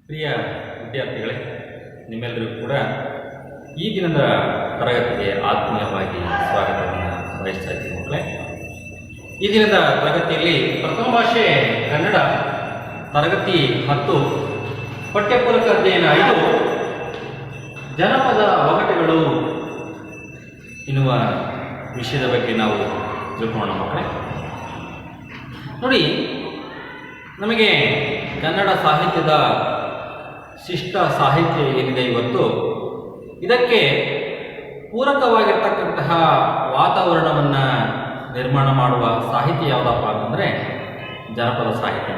ಪ್ರಿಯ ವಿದ್ಯಾರ್ಥಿಗಳೇ, ನಿಮ್ಮೆಲ್ಲರಿಗೂ ಕೂಡ ಈ ದಿನದ ತರಗತಿಗೆ ಆತ್ಮೀಯವಾಗಿ ಸ್ವಾಗತವನ್ನು ಬಯಸ್ತಾ ಇದ್ದೀನಿ ಮಕ್ಕಳೇ. ಈ ದಿನದ ತರಗತಿಯಲ್ಲಿ ಪ್ರಥಮ ಭಾಷೆ ಕನ್ನಡ ತರಗತಿ 10 ಪಠ್ಯಪೂರಕ ಅಧ್ಯಯನ 5 ಜನಪದ ಒಗಟುಗಳು ಎನ್ನುವ ವಿಷಯದ ಬಗ್ಗೆ ನಾವು ತಿಳ್ಕೊಳ್ಳೋಣ ಮಕ್ಕಳೇ. ನೋಡಿ, ನಮಗೆ ಕನ್ನಡ ಸಾಹಿತ್ಯದ ಶಿಷ್ಟ ಸಾಹಿತ್ಯ ಏನಿದೆ ಇವತ್ತು, ಇದಕ್ಕೆ ಪೂರಕವಾಗಿರ್ತಕ್ಕಂತಹ ವಾತಾವರಣವನ್ನು ನಿರ್ಮಾಣ ಮಾಡುವ ಸಾಹಿತ್ಯ ಯಾವುದಪ್ಪ ಅಂತಂದರೆ ಜನಪದ ಸಾಹಿತ್ಯ.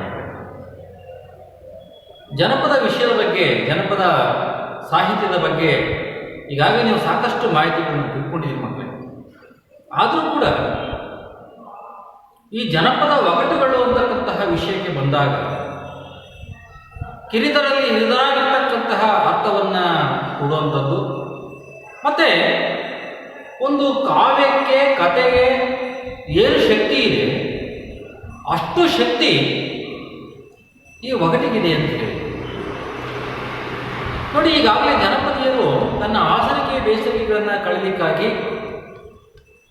ಜನಪದ ವಿಷಯದ ಬಗ್ಗೆ, ಜನಪದ ಸಾಹಿತ್ಯದ ಬಗ್ಗೆ ಈಗಾಗಲೇ ನೀವು ಸಾಕಷ್ಟು ಮಾಹಿತಿಗಳನ್ನು ತಿಳ್ಕೊಂಡಿದ್ದೀರಿ ಮಕ್ಕಳೇ. ಆದರೂ ಕೂಡ ಈ ಜನಪದ ಒಗಟುಗಳು ಅಂತಕ್ಕಂತಹ ವಿಷಯಕ್ಕೆ ಬಂದಾಗ ಕಿರಿದರಲ್ಲಿ ಹಿರಿದರಾಗಿರ್ತಕ್ಕಂತಹ ಅರ್ಥವನ್ನು ಕೊಡುವಂಥದ್ದು, ಮತ್ತು ಒಂದು ಕಾವ್ಯಕ್ಕೆ, ಕಥೆಗೆ ಏನು ಶಕ್ತಿ ಇದೆ ಅಷ್ಟು ಶಕ್ತಿ ಈ ಒಗಟಿಗಿದೆ ಅಂತ ಹೇಳಿ ನೋಡಿ. ಈಗಾಗಲೇ ಜನಪದಿಯರು ತನ್ನ ಆಸರಿಕೆ ಬೇಸರಿಕೆಗಳನ್ನು ಕಳೀಲಿಕ್ಕಾಗಿ,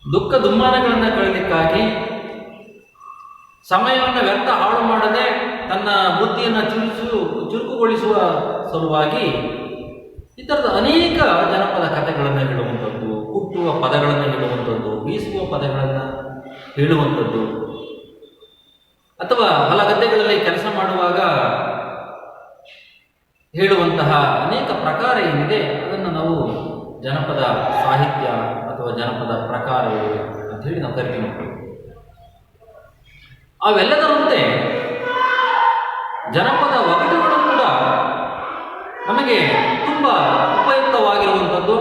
ದುಃಖ ದುಮ್ಮಾನಗಳನ್ನು ಕಳೀಲಿಕ್ಕಾಗಿ, ಸಮಯವನ್ನು ವ್ಯರ್ಥ ಹಾಳು ಮಾಡದೆ ತನ್ನ ಬುದ್ಧಿಯನ್ನು ಚುರುಕುಗೊಳಿಸುವ ಸಲುವಾಗಿ ಈ ಥರದ ಅನೇಕ ಜನಪದ ಕಥೆಗಳನ್ನು ಹೇಳುವಂಥದ್ದು, ಹುಟ್ಟುವ ಪದಗಳನ್ನು ಹೇಳುವಂಥದ್ದು, ಬೀಸುವ ಪದಗಳನ್ನು ಹೇಳುವಂಥದ್ದು, ಅಥವಾ ಹೊಲಗದ್ದೆಗಳಲ್ಲಿ ಕೆಲಸ ಮಾಡುವಾಗ ಹೇಳುವಂತಹ ಅನೇಕ ಪ್ರಕಾರ ಏನಿದೆ ಅದನ್ನು ನಾವು ಜನಪದ ಸಾಹಿತ್ಯ ಅಥವಾ ಜನಪದ ಪ್ರಕಾರಗಳು ಅಂತ ಹೇಳಿ ನಾವು ಕರಿತೀವಿ. ಅವೆಲ್ಲದರಂತೆ ಜನಪದ ಒಗಟುಗಳು ಕೂಡ ನಮಗೆ ತುಂಬ ಉಪಯುಕ್ತವಾಗಿರುವಂಥದ್ದು,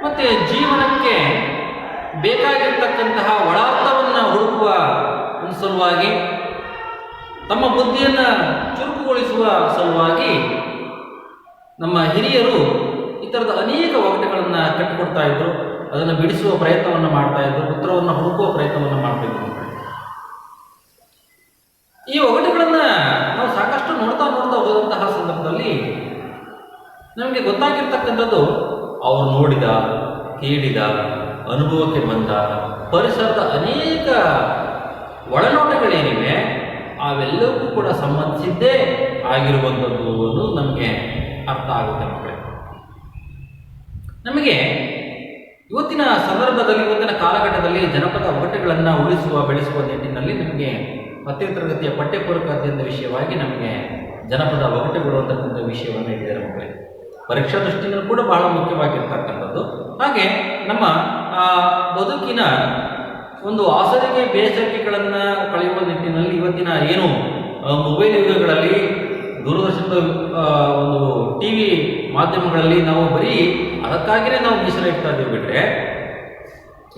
ಮತ್ತು ಜೀವನಕ್ಕೆ ಬೇಕಾಗಿರ್ತಕ್ಕಂತಹ ಒಳಾರ್ಥವನ್ನು ಹುಡುಕುವ ಒಂದು ಸಲುವಾಗಿ, ತಮ್ಮ ಬುದ್ಧಿಯನ್ನು ಚುರುಕುಗೊಳಿಸುವ ಸಲುವಾಗಿ ನಮ್ಮ ಹಿರಿಯರು ಈ ಥರದ ಅನೇಕ ಒಗಟುಗಳನ್ನು ಕಟ್ಟಿಕೊಡ್ತಾ ಇದ್ರು. ಅದನ್ನು ಬಿಡಿಸುವ ಪ್ರಯತ್ನವನ್ನು ಮಾಡ್ತಾ ಇದ್ರು, ಉತ್ತರವನ್ನು ಹುಡುಕುವ ಪ್ರಯತ್ನವನ್ನು ಮಾಡ್ತಿದ್ರು. ಈ ಒಗಟುಗಳನ್ನು ನಾವು ಸಾಕಷ್ಟು ನೋಡ್ತಾ ಹೋದಂತಹ ಸಂದರ್ಭದಲ್ಲಿ ನಮಗೆ ಗೊತ್ತಾಗಿರ್ತಕ್ಕಂಥದ್ದು, ಅವರು ನೋಡಿದ, ಕೇಳಿದ, ಅನುಭವಕ್ಕೆ ಬಂದ ಪರಿಸರದ ಅನೇಕ ಒಳನೋಟಗಳೇನಿವೆ ಅವೆಲ್ಲವೂ ಕೂಡ ಸಂಬಂಧಿಸಿದ್ದೇ ಆಗಿರುವಂಥದ್ದು ಅನ್ನೋದು ನಮಗೆ ಅರ್ಥ ಆಗುತ್ತೆ ಮಕ್ಕಳೇ. ನಮಗೆ ಇವತ್ತಿನ ಸಂದರ್ಭದಲ್ಲಿ, ಇವತ್ತಿನ ಕಾಲಘಟ್ಟದಲ್ಲಿ ಜನಪದ ಒಗಟುಗಳನ್ನು ಉಳಿಸುವ, ಬೆಳೆಸುವ ನಿಟ್ಟಿನಲ್ಲಿ ನಮಗೆ 10ನೇ ತರಗತಿಯ ಪಠ್ಯಪೂರಕ ಅಧ್ಯಯನದ ವಿಷಯವಾಗಿ ನಮಗೆ ಜನಪದ ಒಗಟುಗಳು ಅಂತಕ್ಕಂಥ ವಿಷಯವನ್ನು ಇಟ್ಟಿದ್ದಾರೆ ಮಕ್ಕಳೇ. ಪರೀಕ್ಷಾ ದೃಷ್ಟಿಯಿಂದ ಕೂಡ ಬಹಳ ಮುಖ್ಯವಾಗಿರ್ತಕ್ಕಂಥದ್ದು. ಹಾಗೆ ನಮ್ಮ ಬದುಕಿನ ಒಂದು ಆಸರಿಗೆ ಬೇಸರಿಕೆಗಳನ್ನು ಕಳೆಯುವ ನಿಟ್ಟಿನಲ್ಲಿ ಇವತ್ತಿನ ಏನು ಮೊಬೈಲ್ ಯುಗಗಳಲ್ಲಿ, ದೂರದರ್ಶನದ ಒಂದು TV ಮಾಧ್ಯಮಗಳಲ್ಲಿ ನಾವು ಬರೀ ಅದಕ್ಕಾಗಿಯೇ ನಾವು ಮೀಸಲಿಡ್ತಾ ಇದ್ದೀವಿ ಬಿಟ್ಟರೆ,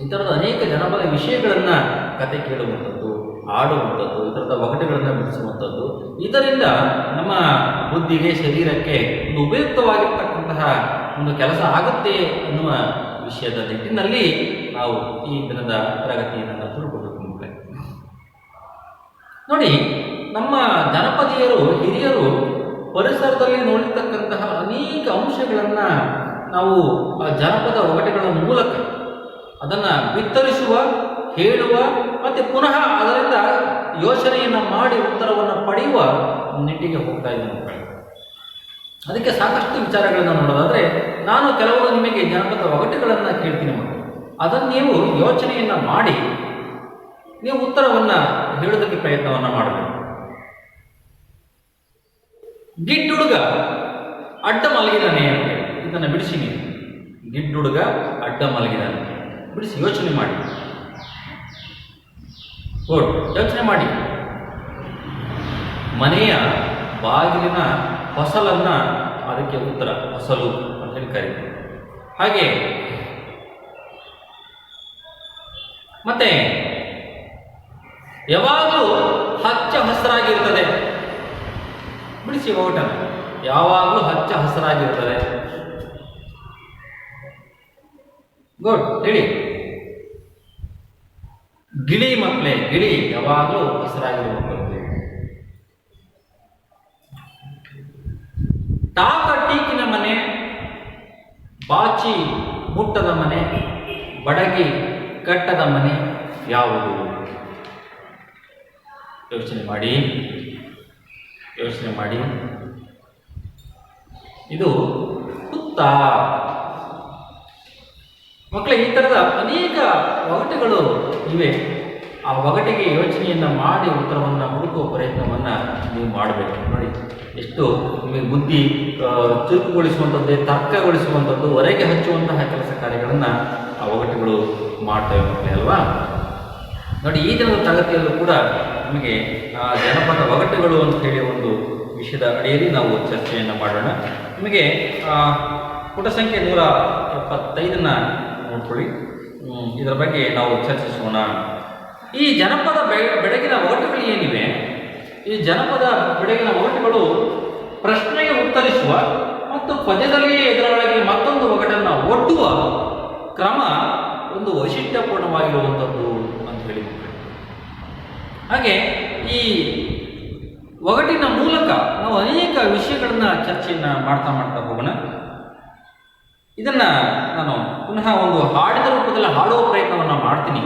ಈ ಥರದ ಅನೇಕ ಜನಪದ ವಿಷಯಗಳನ್ನು ಕತೆ ಕೇಳುವಂಥದ್ದು, ಆಡುವಂಥದ್ದು, ಈ ಥರದ ಒಗಟುಗಳನ್ನು ಬಿಡಿಸುವಂಥದ್ದು, ಇದರಿಂದ ನಮ್ಮ ಬುದ್ಧಿಗೆ, ಶರೀರಕ್ಕೆ ಒಂದು ಉಪಯುಕ್ತವಾಗಿರ್ತಕ್ಕಂತಹ ಒಂದು ಕೆಲಸ ಆಗುತ್ತೆ ಅನ್ನುವ ವಿಷಯದ ನಿಟ್ಟಿನಲ್ಲಿ ನಾವು ಈ ದಿನದ ತರಗತಿಯನ್ನು ತಿಳ್ಕೊಬೇಕು ಮಕ್ಕಳೇ. ನೋಡಿ, ನಮ್ಮ ಜನಪದೀಯರು, ಹಿರಿಯರು ಪರಿಸರದಲ್ಲಿ ನೋಡಿರ್ತಕ್ಕಂತಹ ಅನೇಕ ಅಂಶಗಳನ್ನು ನಾವು ಆ ಜನಪದ ಒಗಟುಗಳ ಮೂಲಕ ಅದನ್ನು ಬಿತ್ತರಿಸುವ, ಹೇಳುವ, ಮತ್ತು ಪುನಃ ಅದರಿಂದ ಯೋಚನೆಯನ್ನು ಮಾಡಿ ಉತ್ತರವನ್ನು ಪಡೆಯುವ ನಿಟ್ಟಿಗೆ ಹೋಗ್ತಾ ಇದ್ದೇನೆ. ಅದಕ್ಕೆ ಸಾಕಷ್ಟು ವಿಚಾರಗಳನ್ನು ನೋಡೋದಾದರೆ, ನಾನು ಕೆಲವರು ನಿಮಗೆ ಜನಪದ ಒಗಟುಗಳನ್ನು ಕೇಳ್ತೀನಿ ಮಕ್ಕಳು, ಅದನ್ನು ನೀವು ಯೋಚನೆಯನ್ನು ಮಾಡಿ ನೀವು ಉತ್ತರವನ್ನು ಹೇಳೋದಕ್ಕೆ ಪ್ರಯತ್ನವನ್ನು ಮಾಡಬೇಕು. ಗಿಡ್ಡುಡುಗ ಅಡ್ಡ ಮಲಗಿದಾನೆ ಅಂತ ಹೇಳಿ ಇದನ್ನು ಬಿಡಿಸಿ ನೀವು. ಗಿಡ್ಡುಡುಗ ಅಡ್ಡ ಮಲಗಿದಾನೆ, ಬಿಡಿಸಿ ಯೋಚನೆ ಮಾಡಿ. ಯೋಚನೆ ಮಾಡಿ. ಮನೆಯ ಬಾಗಿಲಿನ ಹೊಸಲನ್ನು, ಅದಕ್ಕೆ ಉತ್ತರ ಹೊಸಲು ಅಂತ ಹೇಳಿ ಕರೀತೀವಿ. ಹಾಗೆ ಮತ್ತೆ ಯಾವಾಗಲೂ ಹಚ್ಚ ಹಸಿರಾಗಿರ್ತದೆ, ಬಿಡಿಸಿ ಒಗಟನ. ಯಾವಾಗಲೂ ಹಚ್ಚ ಹಸಿರಾಗಿರ್ತದೆ. ಗುಡ್, ಹೇಳಿ. ಗಿಳಿ ಮಕ್ಕಳೇ, ಗಿಳಿ ಯಾವಾಗಲೂ ಹಸಿರಾಗಿರುವಂಥದ್ದು. ಟಾಕ ಟೀಕಿನ ಮನೆ, ಬಾಚಿ ಮುಟ್ಟದ ಮನೆ, ಬಡಗಿ ಕಟ್ಟದ ಮನೆ ಯಾವುದು? ಯೋಚನೆ ಮಾಡಿ. ಇದು ಹುತ್ತ. ಮಕ್ಕಳೇ, ಈ ಥರದ ಅನೇಕ ಒಗಟುಗಳು ಇವೆ. ಆ ಒಗಟಿಗೆ ಯೋಚನೆಯನ್ನು ಮಾಡಿ ಉತ್ತರವನ್ನು ಹುಡುಕುವ ಪ್ರಯತ್ನವನ್ನು ನೀವು ಮಾಡಬೇಕು. ನೋಡಿ, ಎಷ್ಟು ನಿಮಗೆ ಬುದ್ಧಿ ಚುರುಕುಗೊಳಿಸುವಂಥದ್ದು, ತರ್ಕಗೊಳಿಸುವಂಥದ್ದು, ಹೊರಗೆ ಹಚ್ಚುವಂತಹ ಕೆಲಸ ಕಾರ್ಯಗಳನ್ನು ಆ ಒಗಟುಗಳು ಮಾಡ್ತವೆ ಮಕ್ಕಳೇ ಅಲ್ವಾ? ನೋಡಿ, ಈ ದಿನದ ತರಗತಿಯಲ್ಲೂ ಕೂಡ ನಿಮಗೆ ಜನಪದ ಒಗಟುಗಳು ಅಂತ ಹೇಳಿ ಒಂದು ವಿಷಯದ ಅಡಿಯಲ್ಲಿ ನಾವು ಚರ್ಚೆಯನ್ನು ಮಾಡೋಣ. ನಿಮಗೆ ಪುಟ ಸಂಖ್ಯೆ 175 ನೋಡ್ಕೊಳ್ಳಿ. ಇದರ ಬಗ್ಗೆ ನಾವು ಚರ್ಚಿಸೋಣ. ಈ ಜನಪದ ಬೆಳಗಿನ ಒಗಟುಗಳು ಏನಿವೆ, ಈ ಜನಪದ ಬೆಳಗಿನ ಒಗಟುಗಳು ಪ್ರಶ್ನೆಗೆ ಉತ್ತರಿಸುವ ಮತ್ತು ಪದ್ಯದಲ್ಲಿಯೇ ಇದರೊಳಗೆ ಮತ್ತೊಂದು ಒಗಟನ್ನು ಒಡ್ಡುವ ಕ್ರಮ ಒಂದು ವೈಶಿಷ್ಟ್ಯಪೂರ್ಣವಾಗಿರುವಂಥದ್ದು ಅಂತ ಹೇಳಿ. ಹಾಗೆ ಈ ಒಗಟಿನ ಮೂಲಕ ನಾವು ಅನೇಕ ವಿಷಯಗಳನ್ನ ಚರ್ಚೆಯನ್ನು ಮಾಡ್ತಾ ಹೋಗೋಣ. ಇದನ್ನು ನಾನು ಪುನಃ ಒಂದು ಹಾಡಿನ ರೂಪದಲ್ಲಿ ಹಾಡುವ ಪ್ರಯತ್ನವನ್ನು ಮಾಡ್ತೀನಿ,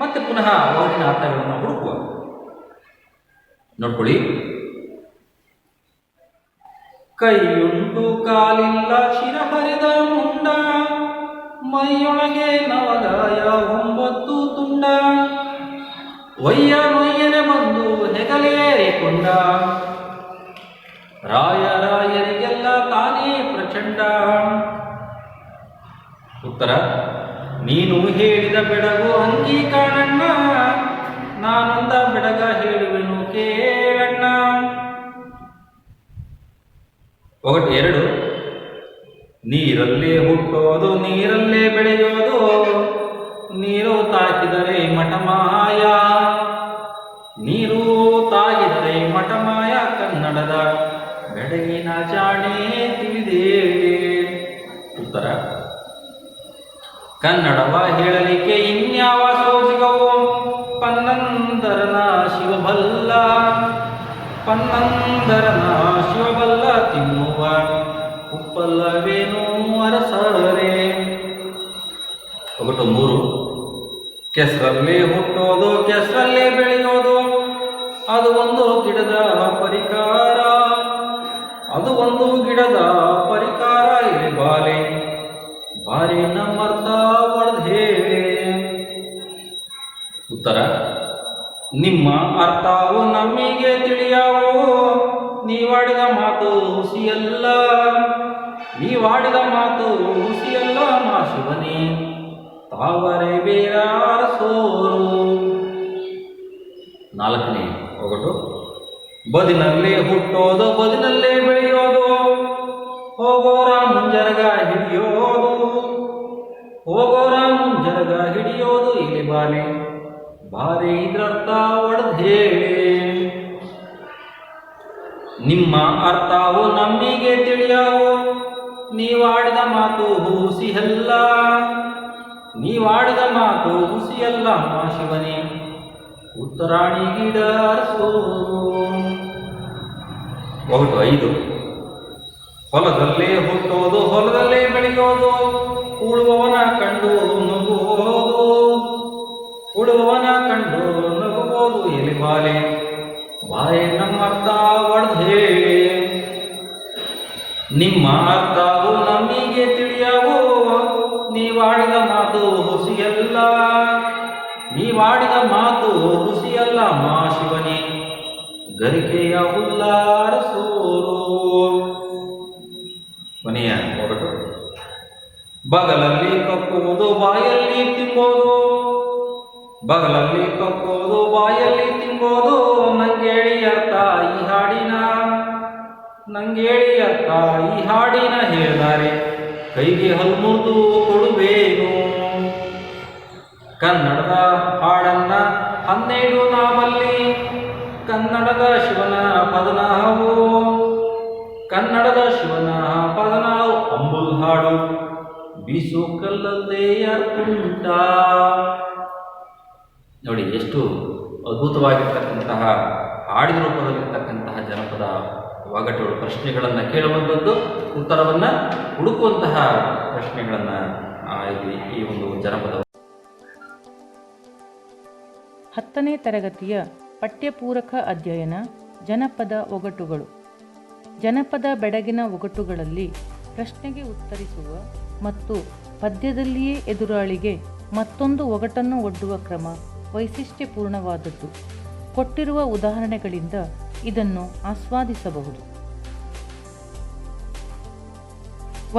ಮತ್ತೆ ಪುನಃ ಒಗಟಿನ ಅರ್ಥಗಳನ್ನು ಹುಡುಕುವ. ನೋಡ್ಕೊಳ್ಳಿ. ಕೈಯುಂಟು ಕಾಲಿಲ್ಲ ಶಿರಹರಿದ ಮುಂಡ, ಮೈಯೊಳಗೆ ನವಗಾಯ 9 ತುಂಡ, ಒಯ್ಯನೆ ಬಂದು ಹೆಗಲೇರಿಕೊಂಡ, ರಾಯರಿಗೆಲ್ಲ ತಾನೇ ಪ್ರಚಂಡ. ಉತ್ತರ: ನೀನು ಹೇಳಿದ ಬೆಡಗು ಅಂಗಿ ಕಾಣಣ್ಣ, ನಾನೊಂದ ಬೆಡಗ ಹೇಳುವೆನು ಕೇಳಣ್ಣ. ಒಗಟು 2. ನೀರಲ್ಲೇ ಹುಟ್ಟೋದು ನೀರಲ್ಲೇ ಬೆಳೆಯೋದು, ನೀರು ತಾಕಿದರೆ ಮಠಮಾಯ, ನೀರು ತಾಗಿದರೆ ಮಠಮಾಯ, ಕನ್ನಡದ ಬೆಡಗಿನ ಜಾಣೆ ತಿಳಿದೇಳೆ. ಉತ್ತರ: ಕನ್ನಡವ ಹೇಳಲಿಕ್ಕೆ ಇನ್ಯಾವ ಸೋಜಿಗವು, ಪನ್ನಂದರನ ಶಿವಬಲ್ಲ, ಪನ್ನಂದರನ ಶಿವಬಲ್ಲ, ತಿನ್ನುವ ಉಪ್ಪಲ್ಲವೇನು ಅರಸರೇ. ಒಗಟು 3. ಕೆಸರಲ್ಲೇ ಹುಟ್ಟೋದು ಕೆಸರಲ್ಲೇ ಬೆಳೆಯೋದು, ಅದು ಒಂದು ಗಿಡದ ಪರಿಕಾರ, ಅದು ಒಂದು ಗಿಡದ ಪರಿಕಾರ, ಇಲ್ಲಿ ಬಾಲೆ ಬಾರಿ ನಮ್ಮರ್ಥ ಒಡೆದು ಹೇಳಿ. ಉತ್ತರ: ನಿಮ್ಮ ಅರ್ಥವು ನಮಗೆ ತಿಳಿಯಾವು, ನೀವಾಡಿದ ಮಾತು ಹುಸಿಯಲ್ಲ, ನೀವಾಡಿದ ಮಾತು ಹುಸಿಯಲ್ಲ, ಮಾ ಶಿವನೇ ತಾವರೆ ಬೇರ ಅರಸೋರು. 4ನೇ ಒಗಟು. ಬದಿನಲ್ಲೇ ಹುಟ್ಟೋದು ಬದಿನಲ್ಲೇ ಬೆಳೆಯೋದು, ಹೋಗೋರ ಮುಂಜರಗ ಹಿಡಿಯೋದು, ಹೋಗೋರ ಮುಂಜರಗ ಹಿಡಿಯೋದು, ಇಲ್ಲಿ ಬಾಲೆ ಬಾರಿ ಇದ್ರರ್ಥ ಒಡೆದು ಹೇಳಿ. ನಿಮ್ಮ ಅರ್ಥವು ನಮಗೆ ತಿಳಿಯಾವು, ನೀವಾಡಿದ ಮಾತು ಹುಸಿಯಲ್ಲ, ನೀವಾಡಿದ ಮಾತು ಹುಸಿಯಲ್ಲ, ಮಾ ಶಿವನೇ ಉತ್ತರಾಣಿ ಗಿಡ ಅರಸೋರು. ಒಗಟು 5. ಹೊಲದಲ್ಲೇ ಹುಟ್ಟೋದು ಹೊಲದಲ್ಲೇ ಬೆಳೆಯೋದು, ಉಳುವವನ ಕಂಡು ನಗುವುದು, ಉಳುವವನ ಕಂಡು ನಗುವುದು, ಎಲೆ ಬಾಲೆ ಬಾರೆ ನಮ್ಮರ್ಥ ಒಡೆದು ಹೇಳಿ. ನಿಮ್ಮ ಅರ್ಥವು ನಮಗೆ ತಿಳಿಯವು, ನೀವಾಡಿದ ಮಾತು ಹುಸಿಯಲ್ಲ, ನೀವಾಡಿದ ಮಾತು ಹುಸಿಯಲ್ಲ, ಮಾ ಶಿವನೇ ಗರಿಕೆಯ ಹುಲ್ಲಾರಸೋರು. ಕೊನೆಯ ಒಗಟು. ಬಗಲಲ್ಲಿ ಕಪ್ಪುವುದು ಬಾಯಲ್ಲಿ ತಿಂಬೋದು, ಬಗಲಲ್ಲಿ ಕಪ್ಪುವುದು ಬಾಯಲ್ಲಿ ತಿಂಬೋದು, ನಂಗೇಳಿ ಅರ್ಥ ಈ ಹಾಡಿನ, ನಂಗೇಳಿ ಅರ್ಥ ಈ ಹಾಡಿನ ಹೇಳಿದ್ದಾರೆ, ಕೈಗೆ ಹಲ್ಮುರಿದು ಕೊಡುವೇನು. ಕನ್ನಡದ ಹಾಡನ್ನ 12 ನಾವಲ್ಲಿ, ಕನ್ನಡದ ಶಿವನ ಪದನಾವು, ಕನ್ನಡದ ಶಿವನ ಪದನಾವು, ಅಂಬುಲ್ ಹಾಡು ಬೀಸು ಕಲ್ಲಲ್ಲೇ ಅರ್ಪುಂಟ. ನೋಡಿ, ಎಷ್ಟು ಅದ್ಭುತವಾಗಿರ್ತಕ್ಕಂತಹ ಹಾಡಿನ ರೂಪದಲ್ಲಿರ್ತಕ್ಕಂತಹ ಜನಪದ ಒಗಟುಗಳು ಪ್ರಶ್ನೆಗಳನ್ನು ಕೇಳುವಂಥದ್ದು, ಉತ್ತರವನ್ನು ಹುಡುಕುವಂತಹ ಪ್ರಶ್ನೆಗಳನ್ನು ಇಲ್ಲಿ ಈ ಒಂದು ಜನಪದ 10ನೇ ತರಗತಿಯ ಪಠ್ಯಪೂರಕ ಅಧ್ಯಯನ ಜನಪದ ಒಗಟುಗಳು. ಜನಪದ ಬೆಡಗಿನ ಒಗಟುಗಳಲ್ಲಿ ಪ್ರಶ್ನೆಗೆ ಉತ್ತರಿಸುವ ಮತ್ತು ಪದ್ಯದಲ್ಲಿಯೇ ಎದುರಾಳಿಗೆ ಮತ್ತೊಂದು ಒಗಟನ್ನು ಒಡ್ಡುವ ಕ್ರಮ ವೈಶಿಷ್ಟ್ಯಪೂರ್ಣವಾದದ್ದು. ಕೊಟ್ಟಿರುವ ಉದಾಹರಣೆಗಳಿಂದ ಇದನ್ನು ಆಸ್ವಾದಿಸಬಹುದು.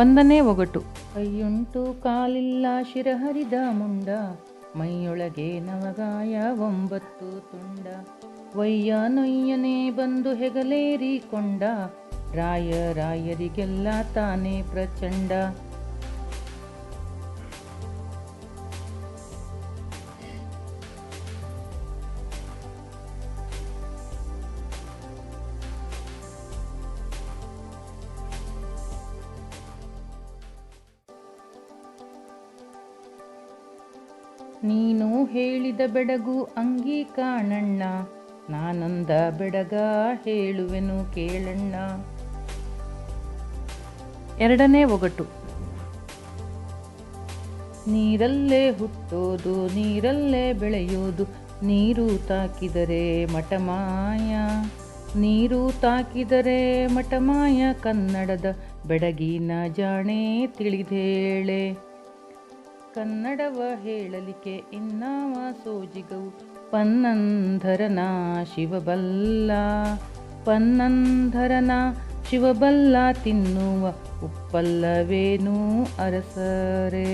1ನೇ ಒಗಟು. ಕೈಯುಂಟು ಕಾಲಿಲ್ಲ ಶಿರಹರಿದ ಮುಂಡ, ಮೈಯೊಳಗೆ ನವಗಾಯ 9 ತುಂಡ, ವಯ್ಯ ನೊಯ್ಯನೆ ಬಂದು ಹೆಗಲೇರಿಕೊಂಡ, ರಾಯರಿಗೆಲ್ಲ ತಾನೇ ಪ್ರಚಂಡ. ನೀನು ಹೇಳಿದ ಬೆಡಗು ಅಂಗಿ ಕಾಣಣ್ಣ, ನಾನೊಂದ ಬೆಡಗ ಹೇಳುವೆನು ಕೇಳಣ್ಣ. 2ನೇ ಒಗಟು. ನೀರಲ್ಲೇ ಹುಟ್ಟೋದು ನೀರಲ್ಲೇ ಬೆಳೆಯೋದು, ನೀರು ತಾಕಿದರೆ ಮಠಮಾಯ, ನೀರು ತಾಕಿದರೆ ಮಠಮಾಯ, ಕನ್ನಡದ ಬೆಡಗಿನ ಜಾಣೆ ತಿಳಿದೇಳೆ. ಕನ್ನಡವ ಹೇಳಲಿಕ್ಕೆ ಇನ್ನಾವ ಸೋಜಿಗವು, ಪನ್ನಂಧರನ ಶಿವಬಲ್ಲ, ಪನ್ನಂಧರನ ಶಿವಬಲ್ಲ, ತಿನ್ನುವ ಉಪ್ಪಲ್ಲವೇನು ಅರಸರೇ.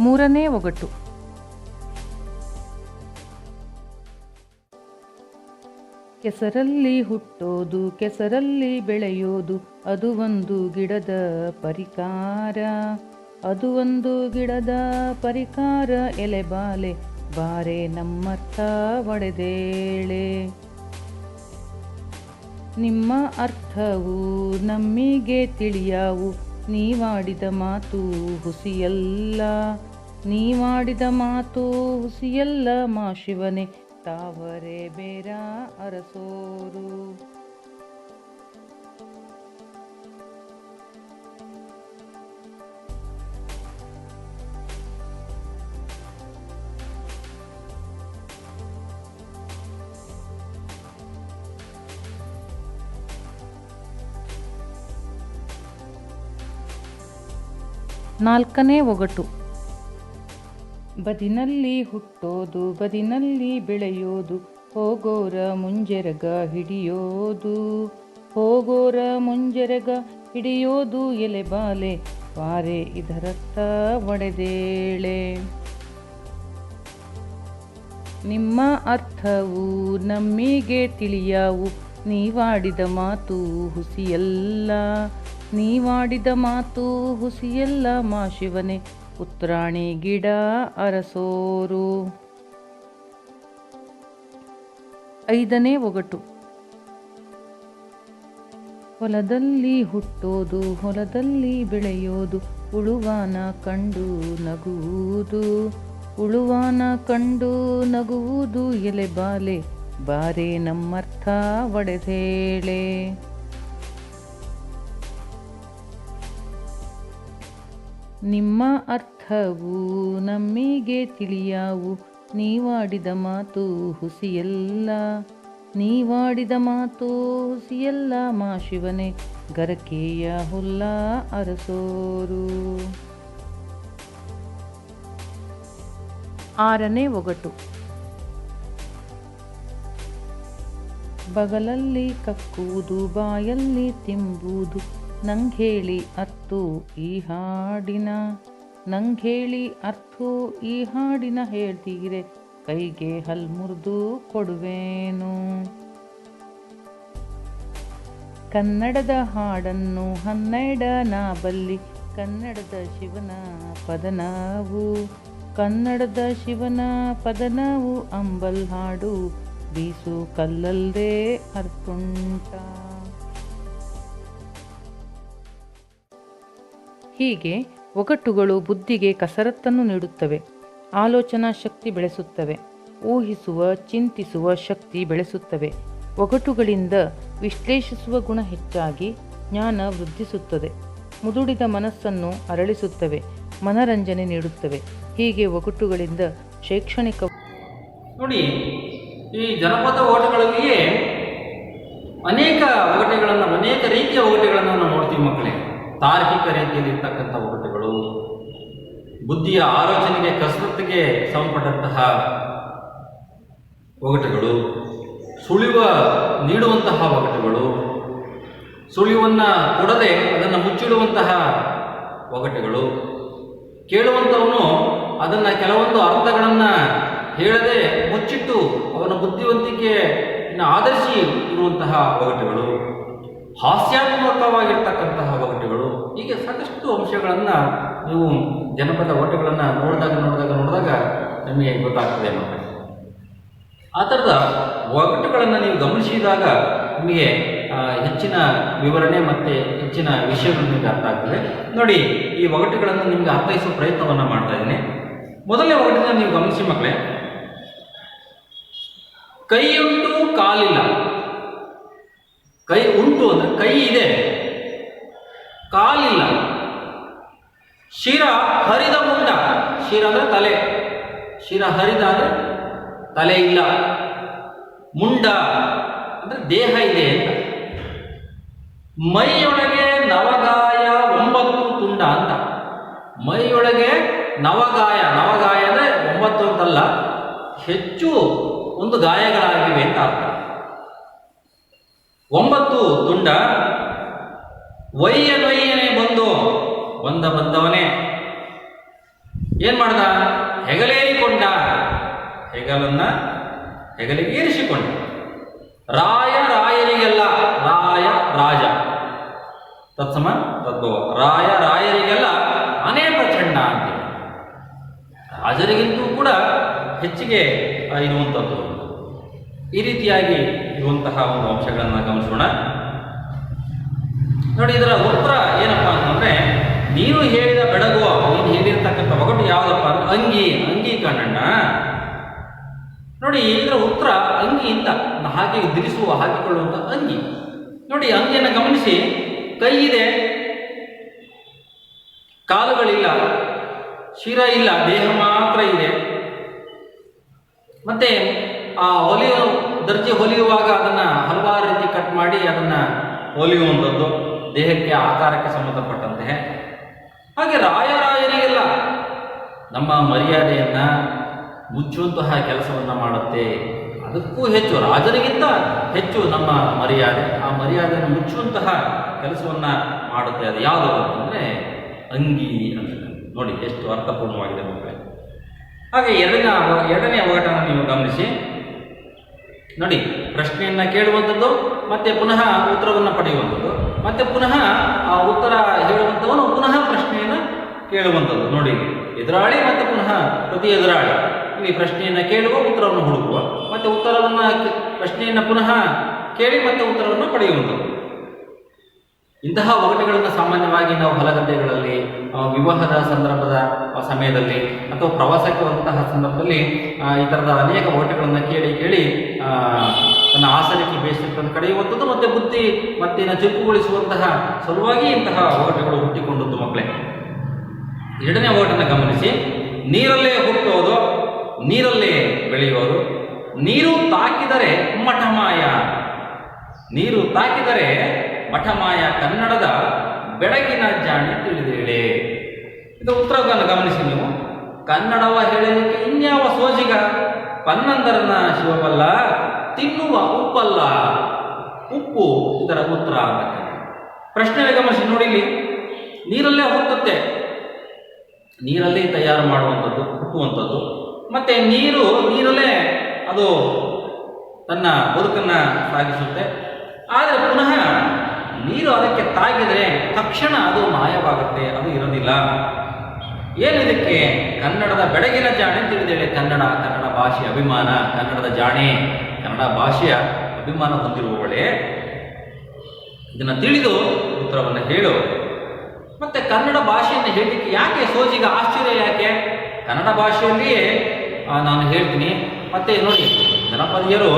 ಮೂರನೇ ಒಗಟು. ಕೆಸರಲ್ಲಿ ಹುಟ್ಟೋದು ಕೆಸರಲ್ಲಿ ಬೆಳೆಯೋದು, ಅದು ಒಂದು ಗಿಡದ ಪರಿಕಾರ, ಅದು ಒಂದು ಗಿಡದ ಪರಿಕಾರ, ಎಲೆಬಾಲೆ ಬಾರೆ ನಮ್ಮರ್ಥ ಒಡೆದೇಳೆ. ನಿಮ್ಮ ಅರ್ಥವು ನಮ್ಮಿಗೆ ತಿಳಿಯಾವು, ನೀವಾಡಿದ ಮಾತು ಹುಸಿಯಲ್ಲ, ನೀವಾಡಿದ ಮಾತು ಹುಸಿಯಲ್ಲ, ಮಾ ಶಿವನೇ ತಾವರೆ ಬೇರ ಅರಸೋರು. ನಾಲ್ಕನೇ ಒಗಟು. ಬದಿನಲ್ಲಿ ಹುಟ್ಟೋದು ಬದಿನಲ್ಲಿ ಬೆಳೆಯೋದು, ಹೋಗೋರ ಮುಂಜೆರಗ ಹಿಡಿಯೋದು, ಹೋಗೋರ ಮುಂಜೆರಗ ಹಿಡಿಯೋದು, ಎಲೆಬಾಲೆ ಬಾರೆ ಇದರತ್ತ ಒಡೆದೇಳೆ. ನಿಮ್ಮ ಅರ್ಥವು ನಮ್ಮಿಗೆ ತಿಳಿಯಾವು, ನೀವಾಡಿದ ಮಾತು ಹುಸಿಯಲ್ಲ, ನೀವಾಡಿದ ಮಾತು ಹುಸಿಯಲ್ಲ, ಮಾ ಶಿವನೇ ಉತ್ರಾಣಿ ಗಿಡ ಅರಸೋರು. 5ನೇ ಒಗಟು. ಹೊಲದಲ್ಲಿ ಹುಟ್ಟೋದು ಹೊಲದಲ್ಲಿ ಬೆಳೆಯೋದು, ಉಳುವಾನ ಕಂಡು ನಗುವುದು, ಉಳುವಾನ ಕಂಡು ನಗುವುದು, ಎಲೆಬಾಲೆ ಬಾರೆ ನಮ್ಮರ್ಥ ಒಡೆದೇಳೆ. ನಿಮ್ಮ ಅರ್ಥವು ನಮ್ಮಿಗೆ ತಿಳಿಯಾವು, ನೀವಾಡಿದ ಮಾತು ಹುಸಿಯಲ್ಲ, ನೀವಾಡಿದ ಮಾತು ಹುಸಿಯಲ್ಲ, ಮಾ ಶಿವನೇ ಗರಕೆಯ ಹುಲ್ಲ ಅರಸೋರು. 6ನೇ ಒಗಟು. ಬಗಲಲ್ಲಿ ಕಕ್ಕುವುದು ಬಾಯಲ್ಲಿ ತಿಂಬುವುದು, ನಂಗೇಳಿ ಅರ್ಥು ಈ ಹಾಡಿನ, ನಂಗೇಳಿ ಅರ್ಥು ಈ ಹಾಡಿನ, ಹೇಳ್ತೀರೆ ಕೈಗೆ ಹಲ್ಮುರಿದು ಕೊಡುವೇನು. ಕನ್ನಡದ ಹಾಡನ್ನು 12 ನಾ ಬಲ್ಲಿ, ಕನ್ನಡದ ಶಿವನ ಪದನಾವು, ಕನ್ನಡದ ಶಿವನ ಪದನಾವು, ಅಂಬಲ್ ಹಾಡು ಬೀಸು ಕಲ್ಲಲ್ದೇ ಅರ್ಥುಂಟ. ಹೀಗೆ ಒಗಟುಗಳು ಬುದ್ಧಿಗೆ ಕಸರತ್ತನ್ನು ನೀಡುತ್ತವೆ, ಆಲೋಚನಾ ಶಕ್ತಿ ಬೆಳೆಸುತ್ತವೆ, ಊಹಿಸುವ ಚಿಂತಿಸುವ ಶಕ್ತಿ ಬೆಳೆಸುತ್ತವೆ. ಒಗಟುಗಳಿಂದ ವಿಶ್ಲೇಷಿಸುವ ಗುಣ ಹೆಚ್ಚಾಗಿ ಜ್ಞಾನ ವೃದ್ಧಿಸುತ್ತದೆ. ಮುದುಡಿದ ಮನಸ್ಸನ್ನು ಅರಳಿಸುತ್ತವೆ, ಮನರಂಜನೆ ನೀಡುತ್ತವೆ. ಹೀಗೆ ಒಗಟುಗಳಿಂದ ಶೈಕ್ಷಣಿಕ ನೋಡಿ, ಈ ಜನಪದ ಒಗಟುಗಳಲ್ಲಿಯೇ ಅನೇಕ ಒಗಟುಗಳನ್ನು, ಅನೇಕ ರೀತಿಯ ಒಗಟುಗಳನ್ನು ನಾವು ನೋಡ್ತೀವಿ ಮಕ್ಕಳೇ. ತಾರ್ಕಿಕ ರೀತಿಯಲ್ಲಿ ಇರ್ತಕ್ಕಂಥ ಒಗಟುಗಳು, ಬುದ್ಧಿಯ ಆಲೋಚನೆಗೆ ಕಸರತ್ತಿಗೆ ಸಂಬಂಧಪಟ್ಟಂತಹ ಒಗಟುಗಳು, ಸುಳಿವ ನೀಡುವಂತಹ ಒಗಟುಗಳು, ಸುಳಿವನ್ನು ಕೊಡದೆ ಅದನ್ನು ಮುಚ್ಚಿಡುವಂತಹ ಒಗಟುಗಳು, ಕೇಳುವಂಥವನು ಅದನ್ನು ಕೆಲವೊಂದು ಅರ್ಥಗಳನ್ನು ಹೇಳದೆ ಮುಚ್ಚಿಟ್ಟು ಅವನ ಬುದ್ಧಿವಂತಿಕೆಯನ್ನು ಆಧರಿಸಿ ಇರುವಂತಹ ಒಗಟುಗಳು, ಹಾಸ್ಯಾತ್ಮಕವಾಗಿರ್ತಕ್ಕಂತಹ ಒಗಟುಗಳು, ಹೀಗೆ ಸಾಕಷ್ಟು ಅಂಶಗಳನ್ನು ನೀವು ಜನಪದ ಒಗಟುಗಳನ್ನು ನೋಡಿದಾಗ ನಿಮಗೆ ಗೊತ್ತಾಗ್ತದೆ ಮಕ್ಕಳು. ಆ ಥರದ ಒಗಟುಗಳನ್ನು ನೀವು ಗಮನಿಸಿದಾಗ ನಿಮಗೆ ಹೆಚ್ಚಿನ ವಿವರಣೆ ಮತ್ತು ಹೆಚ್ಚಿನ ವಿಷಯಗಳು ನಿಮಗೆ ಅರ್ಥ ಆಗ್ತದೆ. ನೋಡಿ, ಈ ಒಗಟುಗಳನ್ನು ನಿಮಗೆ ಅರ್ಥೈಸುವ ಪ್ರಯತ್ನವನ್ನು ಮಾಡ್ತಾ ಇದ್ದೀನಿ. ಮೊದಲನೇ ಒಗಟನ್ನ ನೀವು ಗಮನಿಸಿ ಮಕ್ಕಳೇ. ಕೈಯುಂಟು ಕಾಲಿಲ್ಲ. ಕೈ ಉಂಟು ಅಂದರೆ ಕೈ ಇದೆ, ಕಾಲಿಲ್ಲ. ಶಿರ ಹರಿದ ಮುಂಡ. ಶಿರ ಅಂದರೆ ತಲೆ, ಶಿರ ಹರಿದ ಅಂದರೆ ತಲೆ ಇಲ್ಲ. ಮುಂಡ ಅಂದರೆ ದೇಹ ಇದೆ ಅಂತ. ಮೈಯೊಳಗೆ ನವಗಾಯ 9 ತುಂಡ ಅಂತ. ಮೈಯೊಳಗೆ ನವಗಾಯ, ನವಗಾಯ ಅಂದರೆ 9 ಅಂತಲ್ಲ, ಹೆಚ್ಚು ಒಂದು ಗಾಯಗಳಾಗಿವೆ ಅಂತ ಅರ್ಥ. 9 ತುಂಡ. ವಯ್ಯನೊಯ್ಯನೆ ಬಂದವನೇ ಏನ್ ಮಾಡ್ದ? ಹೆಗಲೇರಿಕೊಂಡ. ಹೆಗಲಿಗೇರಿಸಿಕೊಂಡ. ರಾಯರಿಗೆಲ್ಲ. ರಾಯ ರಾಜ ತತ್ಸಮ ತದ್ಭವ. ರಾಯರಿಗೆಲ್ಲ ಆನೆ ಪ್ರಚಂಡ ಅಂತೇಳಿ. ರಾಜರಿಗಿಂತೂ ಕೂಡ ಹೆಚ್ಚಿಗೆ ಇರುವಂಥದ್ದು. ಈ ರೀತಿಯಾಗಿ ಇರುವಂತಹ ಒಂದು ಅಂಶಗಳನ್ನು ಗಮನಿಸೋಣ. ನೋಡಿ, ಇದರ ಉತ್ತರ ಏನಪ್ಪಾ ಅಂತಂದ್ರೆ, ನೀನು ಹೇಳಿದ ಬೆಳಗುವ, ನೀನು ಹೇಳಿರ್ತಕ್ಕಂಥ ಒಗಟು ಯಾವುದಪ್ಪ ಅಂದ್ರೆ ಅಂಗಿ ಕಣ್ಣಣ್ಣ. ನೋಡಿ, ಇದರ ಉತ್ತರ ಅಂಗಿ ಅಂತ, ಹಾಕಿಕೊಳ್ಳುವಂಥ ಅಂಗಿ. ನೋಡಿ, ಅಂಗಿಯನ್ನು ಗಮನಿಸಿ. ಕೈ ಇದೆ, ಕಾಲುಗಳಿಲ್ಲ, ಶಿರ ಇಲ್ಲ, ದೇಹ ಮಾತ್ರ ಇದೆ. ಮತ್ತೆ ಆ ದರ್ಜಿ ಹೊಲಿಯುವಾಗ ಅದನ್ನು ಹಲವಾರು ರೀತಿ ಕಟ್ ಮಾಡಿ ಅದನ್ನು ಹೊಲಿಯುವಂಥದ್ದು, ದೇಹಕ್ಕೆ ಆಕಾರಕ್ಕೆ ಸಂಬಂಧಪಟ್ಟಂತೆ. ಹಾಗೆ ರಾಯರಿಗೆಲ್ಲ ನಮ್ಮ ಮರ್ಯಾದೆಯನ್ನು ಮುಚ್ಚುವಂತಹ ಕೆಲಸವನ್ನು ಮಾಡುತ್ತೆ. ಅದಕ್ಕೂ ಹೆಚ್ಚು, ರಾಜರಿಗಿಂತ ಹೆಚ್ಚು ನಮ್ಮ ಮರ್ಯಾದೆ, ಆ ಮರ್ಯಾದೆಯನ್ನು ಮುಚ್ಚುವಂತಹ ಕೆಲಸವನ್ನು ಮಾಡುತ್ತೆ. ಅದು ಯಾವುದು ಅಂತಂದರೆ ಅಂಗಿ ಅಂತ. ನೋಡಿ, ಎಷ್ಟು ಅರ್ಥಪೂರ್ಣವಾಗಿದೆ ಮಕ್ಕಳೇ. ಹಾಗೆ ಎರಡನೇ ಒಗಟನ್ನು ನೀವು ಗಮನಿಸಿ. ನೋಡಿ, ಪ್ರಶ್ನೆಯನ್ನು ಕೇಳುವಂಥದ್ದು, ಮತ್ತೆ ಪುನಃ ಉತ್ತರವನ್ನು ಪಡೆಯುವಂಥದ್ದು, ಮತ್ತೆ ಪುನಃ ಆ ಉತ್ತರ ಹೇಳುವಂಥವನು ಪುನಃ ಪ್ರಶ್ನೆಯನ್ನು ಕೇಳುವಂಥದ್ದು. ನೋಡಿ, ಎದುರಾಳಿ ಮತ್ತು ಪುನಃ ಪ್ರತಿ ಎದುರಾಳಿ. ಇಲ್ಲಿ ಪ್ರಶ್ನೆಯನ್ನು ಕೇಳುವ, ಉತ್ತರವನ್ನು ಹುಡುಕುವ, ಮತ್ತೆ ಪ್ರಶ್ನೆಯನ್ನು ಪುನಃ ಕೇಳಿ ಮತ್ತೆ ಉತ್ತರವನ್ನು ಪಡೆಯುವಂಥದ್ದು. ಇಂತಹ ಒಗಟುಗಳನ್ನು ಸಾಮಾನ್ಯವಾಗಿ ನಾವು ಹೊಲಗದ್ದೆಗಳಲ್ಲಿ, ವಿವಾಹದ ಸಂದರ್ಭದ ಸಮಯದಲ್ಲಿ ಅಥವಾ ಪ್ರವಾಸಕ್ಕೆ ಹೋದಂತಹ ಸಂದರ್ಭದಲ್ಲಿ ಈ ಥರದ ಅನೇಕ ಒಗಟುಗಳನ್ನು ಕೇಳಿ ತನ್ನ ಆಸರಿಕೆ ಬೇಯಿಸಿಕೊಂಡು ಕಳೆಯುವಂಥದ್ದು, ಮತ್ತು ಬುದ್ಧಿ ಮತ್ತಿನ ಚುರುಕುಗೊಳಿಸುವಂತಹ ಸಲುವಾಗಿ ಇಂತಹ ಒಗಟುಗಳು ಹುಟ್ಟಿಕೊಂಡದ್ದು ಮಕ್ಕಳೇ. ಎರಡನೇ ಒಗಟನ್ನು ಗಮನಿಸಿ. ನೀರಲ್ಲೇ ಹುಟ್ಟೋದು, ನೀರಲ್ಲೇ ಬೆಳೆಯೋದು, ನೀರು ತಾಕಿದರೆ ಮಠಮಾಯ. ನೀರು ತಾಕಿದರೆ ಮಠಮಾಯ, ಕನ್ನಡದ ಬೆಳಗಿನ ಜಾಣೆ ತಿಳಿದೇಳೆ. ಇದು ಉತ್ತರವನ್ನು ಗಮನಿಸಿ ನೀವು. ಕನ್ನಡವ ಹೇಳಲಿಕ್ಕೆ ಇನ್ಯಾವ ಸೋಜಿಗ, ಪನ್ನಂದರನ ಶಿವಬಲ್ಲ, ತಿನ್ನುವ ಉಪ್ಪಲ್ಲ. ಉಪ್ಪು ಇದರ ಉತ್ತರ ಅಂತ. ಪ್ರಶ್ನೆ ಗಮನಿಸಿ. ನೋಡಿ, ಇಲ್ಲಿ ನೀರಲ್ಲೇ ಹುಟ್ಟುತ್ತೆ, ನೀರಲ್ಲಿ ತಯಾರು ಮಾಡುವಂಥದ್ದು, ಹುಟ್ಟುವಂಥದ್ದು, ಮತ್ತೆ ನೀರಲ್ಲೇ ಅದು ತನ್ನ ಬದುಕನ್ನು ಸಾಗಿಸುತ್ತೆ. ಆದರೆ ಪುನಃ ನೀರು ಅದಕ್ಕೆ ತಾಗಿದರೆ ತಕ್ಷಣ ಅದು ಮಾಯವಾಗುತ್ತೆ, ಅದು ಇರೋದಿಲ್ಲ. ಏನಿದಕ್ಕೆ? ಕನ್ನಡದ ಬೆಳಗಿನ ಜಾಣೆ ತಿಳಿದೇಳೆ. ಕನ್ನಡ ಭಾಷೆಯ ಅಭಿಮಾನ, ಕನ್ನಡದ ಜಾಣೆ, ಕನ್ನಡ ಭಾಷೆಯ ಅಭಿಮಾನ ಹೊಂದಿರುವವಳೆ. ಇದನ್ನು ತಿಳಿದು ಉತ್ತರವನ್ನು ಹೇಳು. ಮತ್ತೆ ಕನ್ನಡ ಭಾಷೆಯನ್ನು ಹೇಳಲಿಕ್ಕೆ ಯಾಕೆ ಸೋಜಿಗ, ಆಶ್ಚರ್ಯ ಯಾಕೆ? ಕನ್ನಡ ಭಾಷೆಯಲ್ಲಿಯೇ ನಾನು ಹೇಳ್ತೀನಿ, ಮತ್ತೆ ನೋಡಿ, ಜನಪದಿಯರು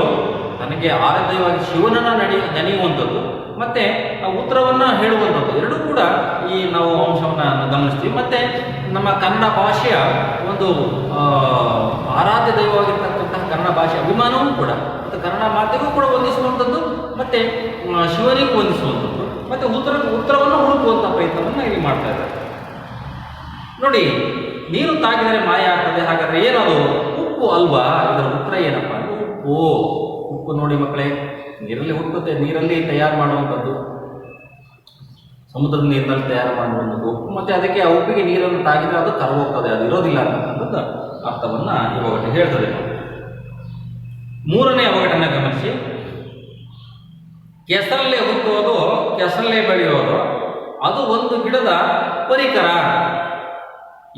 ನನಗೆ ಆರಾಧ್ಯವಾಗಿ ಶಿವನನ್ನ ನೆನೆಯುವಂಥದ್ದು ಮತ್ತೆ ಉತ್ತರವನ್ನ ಹೇಳುವಂಥದ್ದು ಎರಡೂ ಕೂಡ ಈ ನಾವು ಅಂಶವನ್ನ ಗಮನಿಸ್ತೀವಿ. ಮತ್ತೆ ನಮ್ಮ ಕನ್ನಡ ಭಾಷೆಯ ಒಂದು ಆರಾಧ್ಯ ದೈವವಾಗಿರ್ತಕ್ಕಂತಹ ಕನ್ನಡ ಭಾಷೆ ಅಭಿಮಾನವೂ ಕೂಡ ಮತ್ತು ಕನ್ನಡ ಮಾತಿಗೂ ಕೂಡ ಹೊಂದಿಸುವಂಥದ್ದು ಮತ್ತೆ ಶಿವನಿಗೂ ಹೊಂದಿಸುವಂಥದ್ದು ಮತ್ತೆ ಉತ್ತರವನ್ನು ಹುಡುಕುವಂಥ ಪ್ರಯತ್ನವನ್ನು ಇಲ್ಲಿ ಮಾಡ್ತಾ ಇದ್ದಾರೆ. ನೋಡಿ, ನೀರು ತಾಗಿದರೆ ಮಾಯ ಆಗ್ತದೆ, ಹಾಗಾದ್ರೆ ಏನದು? ಉಪ್ಪು ಅಲ್ವಾ? ಇದರ ಉತ್ತರ ಏನಪ್ಪ ಅಂದ್ರೆ ಉಪ್ಪು. ಉಪ್ಪು ನೋಡಿ ಮಕ್ಕಳೇ, ನೀರಲ್ಲಿ ಹುಟ್ಟುತ್ತೆ, ನೀರಲ್ಲಿ ತಯಾರು ಮಾಡುವಂಥದ್ದು, ಸಮುದ್ರದ ನೀರಿನಲ್ಲಿ ತಯಾರು ಮಾಡುವಂಥದ್ದು ಉಪ್ಪು. ಮತ್ತೆ ಅದಕ್ಕೆ ಆ ಉಪ್ಪಿಗೆ ನೀರನ್ನು ತಾಗಿದ್ರೆ ಅದು ಕರಗೋಗ್ತದೆ, ಅದು ಇರೋದಿಲ್ಲ ಅಂತಕ್ಕಂಥದ್ದು ಅರ್ಥವನ್ನ ಈ ಒಗಟು ಹೇಳ್ತದೆ. ಮೂರನೇ ಒಗಟನ್ನ ಗಮನಿಸಿ. ಕೆಸರಲ್ಲೇ ಹುಟ್ಟುವುದು, ಕೆಸರಲ್ಲೇ ಬೆಳೆಯೋದು, ಅದು ಒಂದು ಗಿಡದ ಪರಿಕರ.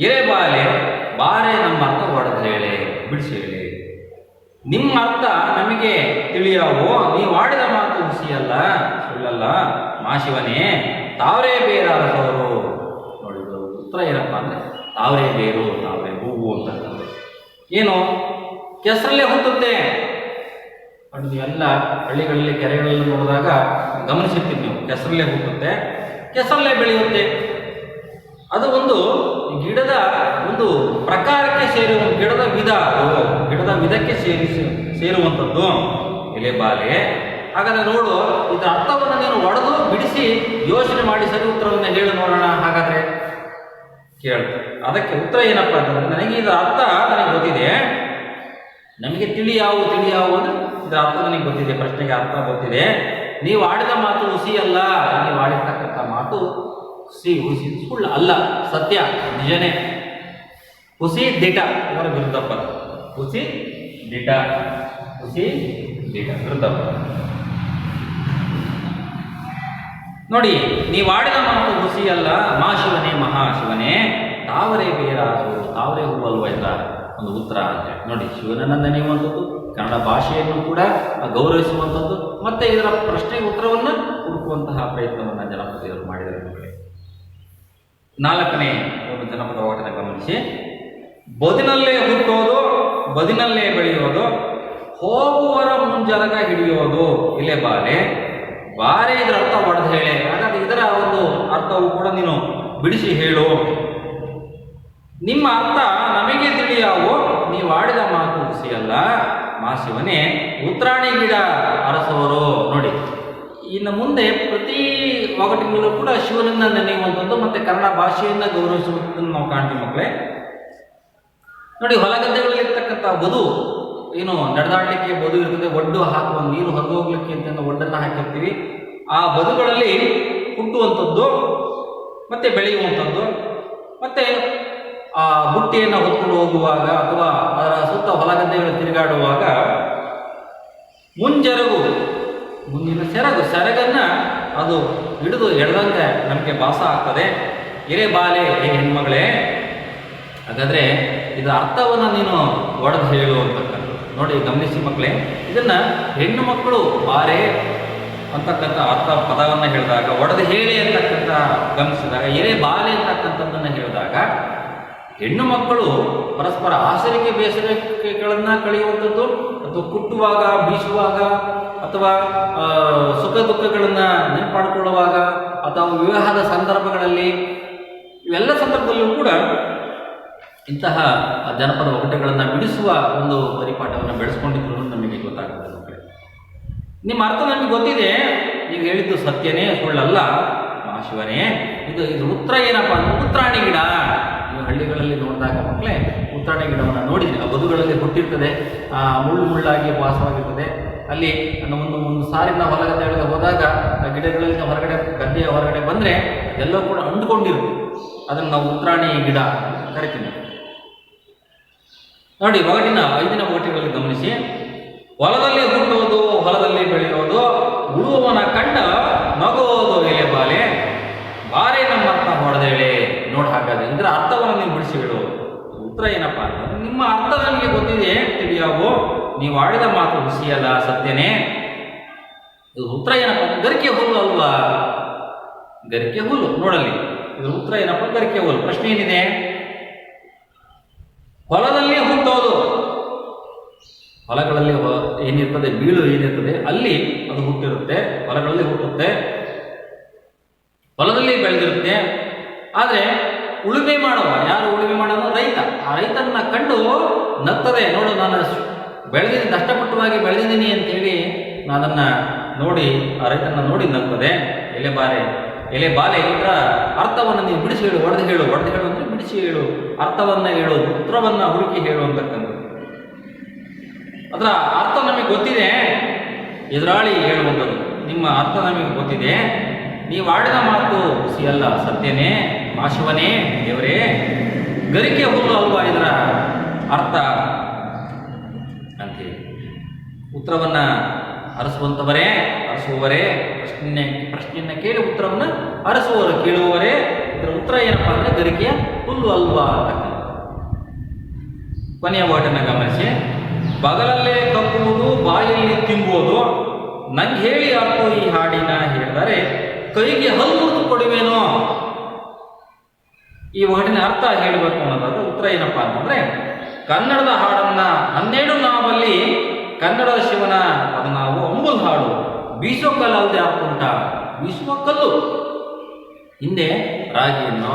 ಎಲೆಬಾಲೆ ಬಾರೆ ನಮ್ಮ ಅರ್ಥ ಒಡೆದು ಹೇಳಿ, ಬಿಡಿಸಿ ಹೇಳಿ. ನಿಮ್ಮ ಅರ್ಥ ನಮಗೆ ತಿಳಿಯವು, ನೀವು ಆಡಿದ ಮಾತು ಹುಸಿಯಲ್ಲ, ಸುಳ್ಳಲ್ಲ, ಮಾಶಿವನೇ ತಾವರೇ ಬೇರಾದವರು. ನೋಡಿ, ಉತ್ತರ ಏನಪ್ಪ ಅಂದ್ರೆ ತಾವರೇ ಬೇರು, ತಾವರೇ ಹೂವು ಅಂತಕ್ಕಂಥದ್ದು. ಏನು? ಕೆಸರಲ್ಲೇ ಹುಟ್ಟುತ್ತೆ. ಎಲ್ಲ ಹಳ್ಳಿಗಳಲ್ಲಿ ಕೆರೆಗಳಲ್ಲಿ ನೋಡಿದಾಗ ಗಮನಿಸುತ್ತೀವಿ ನೀವು, ಕೆಸರಲ್ಲೇ ಹುಟ್ಟುತ್ತೆ, ಕೆಸರಲ್ಲೇ ಬೆಳೆಯುತ್ತೆ. ಅದು ಒಂದು ಗಿಡದ ಒಂದು ಪ್ರಕಾರಕ್ಕೆ ಸೇರುವ, ಗಿಡದ ವಿಧ, ಗಿಡದ ವಿಧಕ್ಕೆ ಸೇರುವಂಥದ್ದು ಎಲೆಬಾಲೆ. ಹಾಗಾದ್ರೆ ನೋಡು, ಇದರ ಅರ್ಥವನ್ನು ನೀನು ಒಡೆದು ಬಿಡಿಸಿ ಯೋಚನೆ ಮಾಡಿ ಸರಿ ಉತ್ತರವನ್ನು ಹೇಳಿ ನೋಡೋಣ. ಹಾಗಾದ್ರೆ ಕೇಳು, ಅದಕ್ಕೆ ಉತ್ತರ ಏನಪ್ಪ ಅಂತಂದ್ರೆ, ನನಗೆ ಇದರ ಅರ್ಥ ನನಗೆ ಗೊತ್ತಿದೆ, ನಮಗೆ ತಿಳಿಯಾವು ಅಂದ್ರೆ ಇದರ ಅರ್ಥ ನನಗೆ ಗೊತ್ತಿದೆ, ಪ್ರಶ್ನೆಗೆ ಅರ್ಥ ಗೊತ್ತಿದೆ. ನೀವು ಆಡಿದ ಮಾತು ಹುಸಿಯಲ್ಲ, ನೀವು ಆಡಿರ್ತಕ್ಕಂಥ ಮಾತು ಹುಸಿ ಸುಳ್ಳು ಅಲ್ಲ, ಸತ್ಯ, ನಿಜನೇ. ಹುಸಿ ದಿಟ ಇವರ ವಿರುದ್ಧ ಪದ. ಹುಸಿ ದಿಟ ವಿರುದ್ಧ ಪದ. ನೋಡಿ, ನೀವು ಆಡಿದ ಮಾತು ಹುಸಿಯಲ್ಲ, ಶಿವನೇ ಮಹಾಶಿವನೇ ತಾವರೇ ಬೇರಾರು, ತಾವರೇ ಹೂವು ಅಲ್ವ ಇದರ ಒಂದು ಉತ್ತರ ಅಂತ. ನೋಡಿ, ಶಿವನನ್ನು ನೆನೆಯುವಂಥದ್ದು, ಕನ್ನಡ ಭಾಷೆಯನ್ನು ಕೂಡ ಗೌರವಿಸುವಂಥದ್ದು ಮತ್ತೆ ಇದರ ಪ್ರಶ್ನೆಗೆ ಉತ್ತರವನ್ನು ಹುಡುಕುವಂತಹ ಪ್ರಯತ್ನವನ್ನು ಜನಪದಿಯರು ಮಾಡಿದರೆ ಮಕ್ಕಳೇ. ನಾಲ್ಕನೇ ಒಂದು ಜನಪದ ಒಗಟನ ಗಮನಿಸಿ. ಬದಿನಲ್ಲೇ ಹುಟ್ಟೋದು, ಬದಿನಲ್ಲೇ ಬೆಳೆಯೋದು, ಹೋಗುವರ ಮುಂಜರಗ ಹಿಡಿಯೋದು ಎಲೆಬಾಲೆ ಬಾರೆ. ಇದರ ಅರ್ಥ ಒಡೆದು ಹೇಳೆ. ಹಾಗಾದ್ರೆ ಇದರ ಒಂದು ಅರ್ಥವು ಕೂಡ ನೀನು ಬಿಡಿಸಿ ಹೇಳು. ನಿಮ್ಮ ಅರ್ಥ ನಮಗೆ ತಿಳಿಯಾವು, ನೀವು ಆಡಿದ ಮಾತು ಹುಸಿಯಲ್ಲ, ಶಿವನೇ ಉತ್ತರಾಣಿ ಗಿಡ ಅರಸವರು. ನೋಡಿ, ಇನ್ನು ಮುಂದೆ ಪ್ರತಿ ಒಗಟಿನಲ್ಲೂ ಕೂಡ ಶಿವನನ್ನ ನೆನೆಯುವಂಥದ್ದು ಮತ್ತೆ ಕನ್ನಡ ಭಾಷೆಯನ್ನ ಗೌರವಿಸುವಂಥದ್ದನ್ನು ನಾವು ಕಾಣ್ತೀವಿ ಮಕ್ಕಳೇ. ನೋಡಿ, ಹೊಲಗದ್ದೆಗಳಲ್ಲಿರ್ತಕ್ಕಂಥ ಬದು, ಏನು ನಡೆದಾಡಲಿಕ್ಕೆ ಬದು ಇರ್ತದೆ, ಒಡ್ಡು ಹಾಕುವ, ನೀರು ಹೊರಗೆ ಹೋಗ್ಲಿಕ್ಕೆ ಅಂತ ಒಡ್ಡನ್ನು ಹಾಕಿರ್ತೀವಿ. ಆ ಬದುಗಳಲ್ಲಿ ಹುಟ್ಟುವಂಥದ್ದು ಮತ್ತೆ ಬೆಳೆಯುವಂಥದ್ದು ಮತ್ತೆ ಆ ಬುಟ್ಟಿಯನ್ನು ಹೊತ್ಕೊಂಡು ಹೋಗುವಾಗ ಅಥವಾ ಅದರ ಸುತ್ತ ಹೊಲಗದ್ದೆಗಳು ತಿರುಗಾಡುವಾಗ ಮುಂಜರಗು, ಮುಂದಿನ ಸೆರಗನ್ನ ಅದು ಹಿಡಿದು ಎಳೆದಂತೆ ನಮಗೆ ಭಾಸ ಆಗ್ತದೆ. ಎಲೆಬಾಲೆ ಹೆಣ್ಮಗಳೇ. ಹಾಗಾದ್ರೆ ಇದರ ಅರ್ಥವನ್ನು ನೀನು ಒಡೆದು ಹೇಳು ಅಂತಕ್ಕಂಥದ್ದು. ನೋಡಿ, ಗಮನಿಸಿ ಮಕ್ಕಳೇ, ಇದನ್ನ ಹೆಣ್ಣು ಮಕ್ಕಳು ಬಾರೆ ಅಂತಕ್ಕಂಥ ಅರ್ಥ ಪದವನ್ನು ಹೇಳಿದಾಗ, ಒಡೆದು ಹೇಳಿ ಅಂತಕ್ಕಂಥ ಗಮನಿಸಿದಾಗ, ಎಲೆಬಾಲೆ ಅಂತಕ್ಕಂಥದ್ದನ್ನು ಹೇಳಿದಾಗ ಹೆಣ್ಣು ಮಕ್ಕಳು ಪರಸ್ಪರ ಆಸರಿಕೆ ಬೇಸರಿಕೆಗಳನ್ನು ಕಳೆಯುವಂಥದ್ದು ಅಥವಾ ಕುಟ್ಟುವಾಗ, ಬೀಸುವಾಗ ಅಥವಾ ಸುಖ ದುಃಖಗಳನ್ನು ನೆನಪಾಡಿಕೊಳ್ಳುವಾಗ ಅಥವಾ ವಿವಾಹದ ಸಂದರ್ಭಗಳಲ್ಲಿ, ಇವೆಲ್ಲ ಸಂದರ್ಭದಲ್ಲೂ ಕೂಡ ಇಂತಹ ಜನಪದ ಒಗಟುಗಳನ್ನು ಬಿಡಿಸುವ ಒಂದು ಪರಿಪಾಠವನ್ನು ಬೆಳೆಸ್ಕೊಂಡಿದ್ರು ನಮಗೆ ಗೊತ್ತಾಗುತ್ತೆ ಮಕ್ಕಳೇ. ನಿಮ್ಮ ಅರ್ಥ ನಮಗೆ ಗೊತ್ತಿದೆ, ನೀವು ಹೇಳಿದ್ದು ಸತ್ಯನೇ, ಸುಳ್ಳಲ್ಲ, ಶಿವನೇ. ಇದು ಉತ್ತರ ಏನಪ್ಪ ಅಂದ್ರೆ ಉತ್ತರಾಣಿ ಗಿಡ. ನೀವು ಹಳ್ಳಿಗಳಲ್ಲಿ ನೋಡಿದಾಗ ಮಕ್ಕಳೇ ಉತ್ತರಾಣಿ ಗಿಡವನ್ನು ನೋಡಿದ್ರಿ, ಆ ಬದುಗಳಲ್ಲಿ ಹುಟ್ಟಿರ್ತದೆ, ಮುಳ್ಳಾಗಿ ವಾಸವಾಗಿರ್ತದೆ. ಅಲ್ಲಿ ಒಂದು ಸಾರಿನ ಹೊಲಗದ್ದೆಗಳಿಗೆ ಹೋದಾಗ ಆ ಗಿಡಗಳಲ್ಲಿ ಹೊರಗಡೆ, ಗದ್ದೆಯ ಹೊರಗಡೆ ಬಂದರೆ ಎಲ್ಲವೂ ಕೂಡ ಅಂದುಕೊಂಡಿರುತ್ತೆ. ಅದನ್ನು ನಾವು ಉತ್ತರಾಣಿ ಗಿಡ ಕರಿತೀವಿ. ನೋಡಿ, ಒಗಟಿನ 5ನೇ ಒಗಟಿಗಳಲ್ಲಿ ಗಮನಿಸಿ. ಹೊಲದಲ್ಲಿ ಹುಟ್ಟುವುದು, ಹೊಲದಲ್ಲಿ ಬೆಳೆಯೋದು, ಉಳುವವನ ಕಂಡ ನಗೋದು ಎಲೆಬಾಲೆ ಬಾರೆ ನಮ್ಮ ಅರ್ಥ ಹೊಡೆದೇಳೆ. ನೋಡಿ, ಹಾಗಾದ್ರೆ ಇದರ ಅರ್ಥವನ್ನು ನೀವು ಬಿಡಿಸಿ ಹೇಳು. ಉತ್ತರ ಏನಪ್ಪ ಅಂತಂದ್ರೆ, ನಿಮ್ಮ ಅರ್ಥ ನನಗೆ ಗೊತ್ತಿದೆ, ತಿಳಿಯಾವು, ನೀವು ಆಡಿದ ಮಾತು ಹುಸಿಯಲ್ಲ, ಸತ್ಯನೇ. ಇದು ಉತ್ತರ ಏನಪ್ಪ, ಗರಿಕೆ ಹುಲ್ಲು ಅಲ್ವಾ? ಗರಿಕೆ ಹುಲ್ಲು. ನೋಡಲ್ಲಿ, ಇದ್ರ ಉತ್ತರ ಏನಪ್ಪ, ಗರಿಕೆ ಹುಲ್ಲು. ಪ್ರಶ್ನೆ ಏನಿದೆ? ಹೊಲದಲ್ಲಿ ಹುಟ್ಟೋದು, ಹೊಲಗಳಲ್ಲಿ ಏನಿರ್ತದೆ, ಬೀಳು ಏನಿರ್ತದೆ ಅಲ್ಲಿ ಅದು ಹುಟ್ಟಿರುತ್ತೆ, ಹೊಲಗಳಲ್ಲಿ ಹುಟ್ಟುತ್ತೆ, ಹೊಲದಲ್ಲಿ ಬೆಳೆದಿರುತ್ತೆ. ಆದರೆ ಉಳುಮೆ ಮಾಡುವ, ಯಾರು ಉಳುಮೆ ಮಾಡೋದು? ರೈತ. ಆ ರೈತನ ಕಂಡು ನಗ್ತದೆ. ನೋಡು, ನಾನು ಬೆಳೆದಿದ್ದೀನಿ, ಕಷ್ಟಪಟ್ಟವಾಗಿ ಬೆಳೆದಿದ್ದೀನಿ ಅಂತೇಳಿ ಅದನ್ನು ನೋಡಿ, ಆ ರೈತನ ನೋಡಿ ನಗ್ತದೆ. ಎಲೆ ಬಾಲೆ ಇದರ ಅರ್ಥವನ್ನು ನೀನು ಬಿಡಿಸಿ ಹೇಳು, ಒಡೆದು ಹೇಳು ಅಂದರೆ ಬಿಡಿಸಿ ಹೇಳು, ಅರ್ಥವನ್ನು ಹೇಳು, ಉತ್ತರವನ್ನು ಹುಡುಕಿ ಹೇಳು ಅಂತಕ್ಕಂಥದ್ದು. ಅದರ ಅರ್ಥ ನಮಗೆ ಗೊತ್ತಿದೆ. ಎದುರಾಳಿ ಹೇಳುವಂಥದ್ದು, ನಿಮ್ಮ ಅರ್ಥ ನಮಗೆ ಗೊತ್ತಿದೆ. ನೀವು ಆಡಿದ ಮಾತು ಹುಸಿಯಲ್ಲ ಸತ್ಯನೇ, ಮಾಶಿವನೇ, ದೇವರೇ, ಗರಿಕೆ ಹುಲ್ಲು ಅಲ್ವಾ ಇದರ ಅರ್ಥ ಅಂತೇಳಿ ಉತ್ತರವನ್ನು ಅರಸುವವರೇ, ಪ್ರಶ್ನೆಯನ್ನು ಕೇಳಿ ಉತ್ತರವನ್ನು ಅರಸುವವರು, ಕೇಳುವವರೇ. ಇದರ ಉತ್ತರ ಏನಪ್ಪ ಅಂದರೆ ಗರಿಕೆಯ ಹುಲ್ಲು ಅಲ್ವಾ ಅಂತಕ್ಕಂಥ. ಕೊನೆಯ ವರ್ಡನ್ನು ಗಮನಿಸಿ. ಬಗಲಲ್ಲೇ ಕಕ್ಕುವುದು, ಬಾಯಲ್ಲಿ ತಿಂಬುವುದು, ನಂಗೆ ಹೇಳಿ ಅರ್ಥ ಈ ಹಾಡಿನ ಹೇಳಿದರೆ ಕೈಗೆ ಹಲ್ಲು ಕೊಡುವೇನೋ. ಈ ವರ್ಡಿನ ಅರ್ಥ ಹೇಳಬೇಕು ಅನ್ನೋದಾದ್ರೆ ಉತ್ತರ ಏನಪ್ಪ ಅಂತಂದ್ರೆ, ಕನ್ನಡದ ಹಾಡನ್ನ 12 ನಾವಲ್ಲಿ ಕನ್ನಡದ ಶಿವನ ಅದು ನಾವು ಅಂಬುಲ್ ಹಾಡು, ಬೀಸೋ ಕಲ್ಲು ಅಲ್ಲದೆ ಅರ್ಥ ಉಂಟ. ಬೀಸುವ ಕಲ್ಲು, ಹಿಂದೆ ರಾಗಿಯನ್ನು,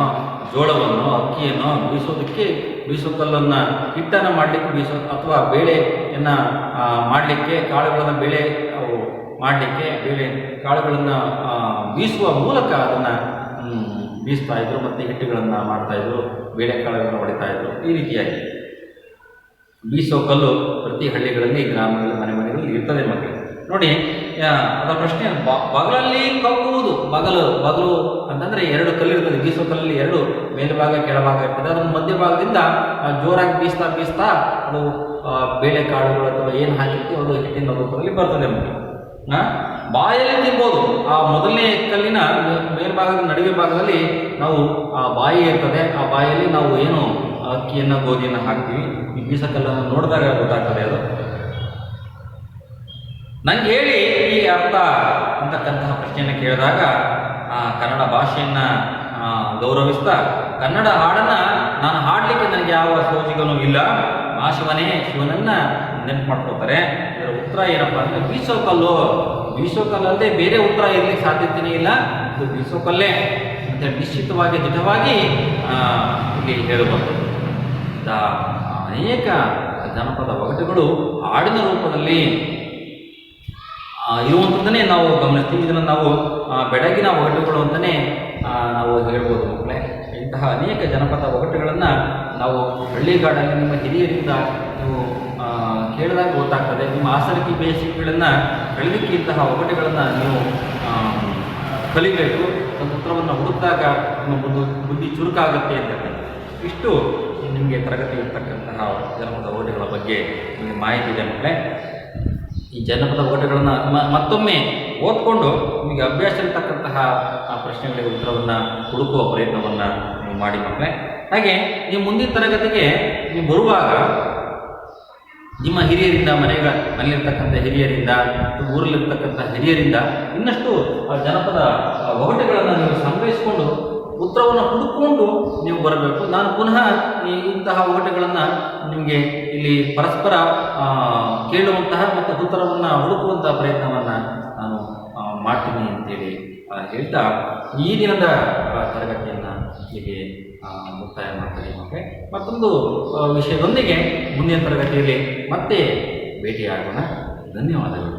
ಜೋಳವನ್ನು, ಅಕ್ಕಿಯನ್ನು ಬೀಸೋ ಕಲ್ಲನ್ನು ಹಿಟ್ಟನ್ನು ಮಾಡಲಿಕ್ಕೆ ಅಥವಾ ಬೇಳೆಯನ್ನು ಮಾಡಲಿಕ್ಕೆ, ಕಾಳುಗಳನ್ನು ಬೇಳೆ ಮಾಡಲಿಕ್ಕೆ ಕಾಳುಗಳನ್ನು ಬೀಸುವ ಮೂಲಕ ಅದನ್ನು ಬೀಸ್ತಾ ಇದ್ರು, ಮತ್ತು ಹಿಟ್ಟುಗಳನ್ನು ಮಾಡ್ತಾಯಿದ್ರು, ಬೇಳೆಕಾಳುಗಳನ್ನು ಹೊಡಿತಾ ಇದ್ರು. ಈ ರೀತಿಯಾಗಿ ಬೀಸೋ ಕಲ್ಲು ಪ್ರತಿ ಹಳ್ಳಿಗಳಲ್ಲಿ, ಗ್ರಾಮಗಳಲ್ಲಿ, ಮನೆಗಳಲ್ಲಿ ಇರ್ತದೆ ಮಕ್ಕಳು. ನೋಡಿ, ಅದರ ಪ್ರಶ್ನೆ, ಬಗಲಲ್ಲಿ ಕಕ್ಕುವುದು. ಬಗಲು ಅಂತಂದರೆ 2 ಕಲ್ಲಿರ್ತದೆ. ಬೀಸೋ ಕಲ್ಲಲ್ಲಿ 2 ಮೇಲ್ಭಾಗ ಕೆಳಭಾಗ ಇರ್ತದೆ. ಅದನ್ನು ಮಧ್ಯಭಾಗದಿಂದ ಜೋರಾಗಿ ಬೀಸ್ತಾ ಅದು ಬೇಳೆಕಾಳುಗಳು ಅಥವಾ ಏನು ಹಾಕಿರ್ತೀವಿ ಅದು ಹಿಟ್ಟಿನ ರೂಪದಲ್ಲಿ ಬರ್ತದೆ ಮಕ್ಕಳು. ಬಾಯಲ್ಲಿ ತಿನ್ಬೋದು. ಆ ಮೊದಲನೇ ಕಲ್ಲಿನ ಮೇಲ್ಭಾಗದ ನಡುವೆ ಭಾಗದಲ್ಲಿ ನಾವು ಆ ಬಾಯಿ ಇರ್ತದೆ. ಆ ಬಾಯಲ್ಲಿ ನಾವು ಏನು ಅಕ್ಕಿಯನ್ನು, ಗೋಧಿಯನ್ನು ಹಾಕ್ತೀವಿ. ಈ ಬೀಸಕಲ್ಲನ್ನು ನೋಡಿದಾಗ ಗೊತ್ತಾಗ್ತದೆ ಅದು. ನಂಗೆ ಹೇಳಿ ಈ ಅರ್ಥ ಅಂತಕ್ಕಂತಹ ಪ್ರಶ್ನೆಯನ್ನು ಕೇಳಿದಾಗ ಕನ್ನಡ ಭಾಷೆಯನ್ನು ಗೌರವಿಸ್ತಾ, ಕನ್ನಡ ಹಾಡನ್ನು ನಾನು ಹಾಡಲಿಕ್ಕೆ ನನಗೆ ಯಾವ ಸೋಜಿಗನೂ ಇಲ್ಲ, ಆ ಶಿವನನ್ನು ನೆನಪು ಮಾಡ್ಕೊಳ್ತಾರೆ. ಇದರ ಉತ್ತರ ಏನಪ್ಪ ಅಂದರೆ ಬೀಸೋ ಕಲ್ಲಲ್ಲದೆ ಬೇರೆ ಉತ್ತರ ಇರಲಿಕ್ಕೆ ಸಾಧ್ಯತೆಯೇ ಇಲ್ಲ. ಇದು ಬೀಸೋ ಕಲ್ಲೇ ಅಂತ ನಿಶ್ಚಿತವಾಗಿ, ದಿಟವಾಗಿ ಇಲ್ಲಿ ಹೇಳುವಂಥದ್ದು. ಅನೇಕ ಜನಪದ ಒಗಟುಗಳು ಹಾಡಿನ ರೂಪದಲ್ಲಿ ಇರುವಂಥದ್ದನ್ನೇ ನಾವು ಗಮನಿಸ್ತೀವಿ. ಇದನ್ನು ನಾವು ಬೆಡಗಿನ ಒಗಟುಗಳು ಅಂತಲೇ ನಾವು ಹೇಳ್ಬೋದು ಮಕ್ಕಳೇ. ಇಂತಹ ಅನೇಕ ಜನಪದ ಒಗಟುಗಳನ್ನು ನಾವು ಹಳ್ಳಿಗಾಡಲ್ಲಿ ನಿಮ್ಮ ಹಿರಿಯರಿಂದ ನೀವು ಕೇಳಿದಾಗ ಗೊತ್ತಾಗ್ತದೆ. ನಿಮ್ಮ ಆಸರಕಿ ಬೇಸಿಗೆಗಳನ್ನು ಕಳೀಲಿಕ್ಕೆ ಇಂತಹ ಒಗಟುಗಳನ್ನು ನೀವು ಕಲಿಬೇಕು. ಒಂದು ಉತ್ತರವನ್ನು ಹುಡುಕಿದಾಗ ನಿಮ್ಮ ಬುದ್ಧಿ ಚುರುಕಾಗುತ್ತೆ ಅಂತಕ್ಕಂಥ ಇಷ್ಟು ನಿಮಗೆ ತರಗತಿ ಇರ್ತಕ್ಕಂತಹ ಜನಪದ ಒಗಟುಗಳ ಬಗ್ಗೆ ನಿಮಗೆ ಮಾಹಿತಿ ಇದೆ ಮಕ್ಕಳೇ. ಈ ಜನಪದ ಒಗಟುಗಳನ್ನು ಮತ್ತೊಮ್ಮೆ ಓದ್ಕೊಂಡು ನಿಮಗೆ ಅಭ್ಯಾಸ ಇರತಕ್ಕಂತಹ ಪ್ರಶ್ನೆಗಳಿಗೆ ಉತ್ತರವನ್ನು ಹುಡುಕುವ ಪ್ರಯತ್ನವನ್ನು ನೀವು ಮಾಡಿ ಮಕ್ಕಳೇ. ಹಾಗೆ ನೀವು ಮುಂದಿನ ತರಗತಿಗೆ ನೀವು ಬರುವಾಗ ನಿಮ್ಮ ಹಿರಿಯರಿಂದ, ಮನೆಯಲ್ಲಿರ್ತಕ್ಕಂಥ ಹಿರಿಯರಿಂದ, ಊರಲ್ಲಿರ್ತಕ್ಕಂಥ ಹಿರಿಯರಿಂದ ಇನ್ನಷ್ಟು ಜನಪದ ಒಗಟುಗಳನ್ನು ನೀವು ಸಂಗ್ರಹಿಸಿಕೊಂಡು ಉತ್ತರವನ್ನು ಹುಡುಕೊಂಡು ನೀವು ಬರಬೇಕು. ನಾನು ಪುನಃ ಇಂತಹ ಒಗಟುಗಳನ್ನು ನಿಮಗೆ ಇಲ್ಲಿ ಪರಸ್ಪರ ಕೇಳುವಂತಹ ಮತ್ತು ಉತ್ತರವನ್ನು ಹುಡುಕುವಂತಹ ಪ್ರಯತ್ನವನ್ನು ನಾನು ಮಾಡ್ತೀನಿ ಅಂತೇಳಿ ಹೇಳ್ತಾ ಈ ದಿನದ ತರಗತಿಯನ್ನು ಹೀಗೆ ಮುಕ್ತಾಯ ಮಾಡ್ತೀನಿ. ಮತ್ತೆ ಮತ್ತೊಂದು ವಿಷಯದೊಂದಿಗೆ ಮುಂದಿನ ತರಗತಿಯಲ್ಲಿ ಮತ್ತೆ ಭೇಟಿಯಾಗೋಣ. ಧನ್ಯವಾದಗಳು.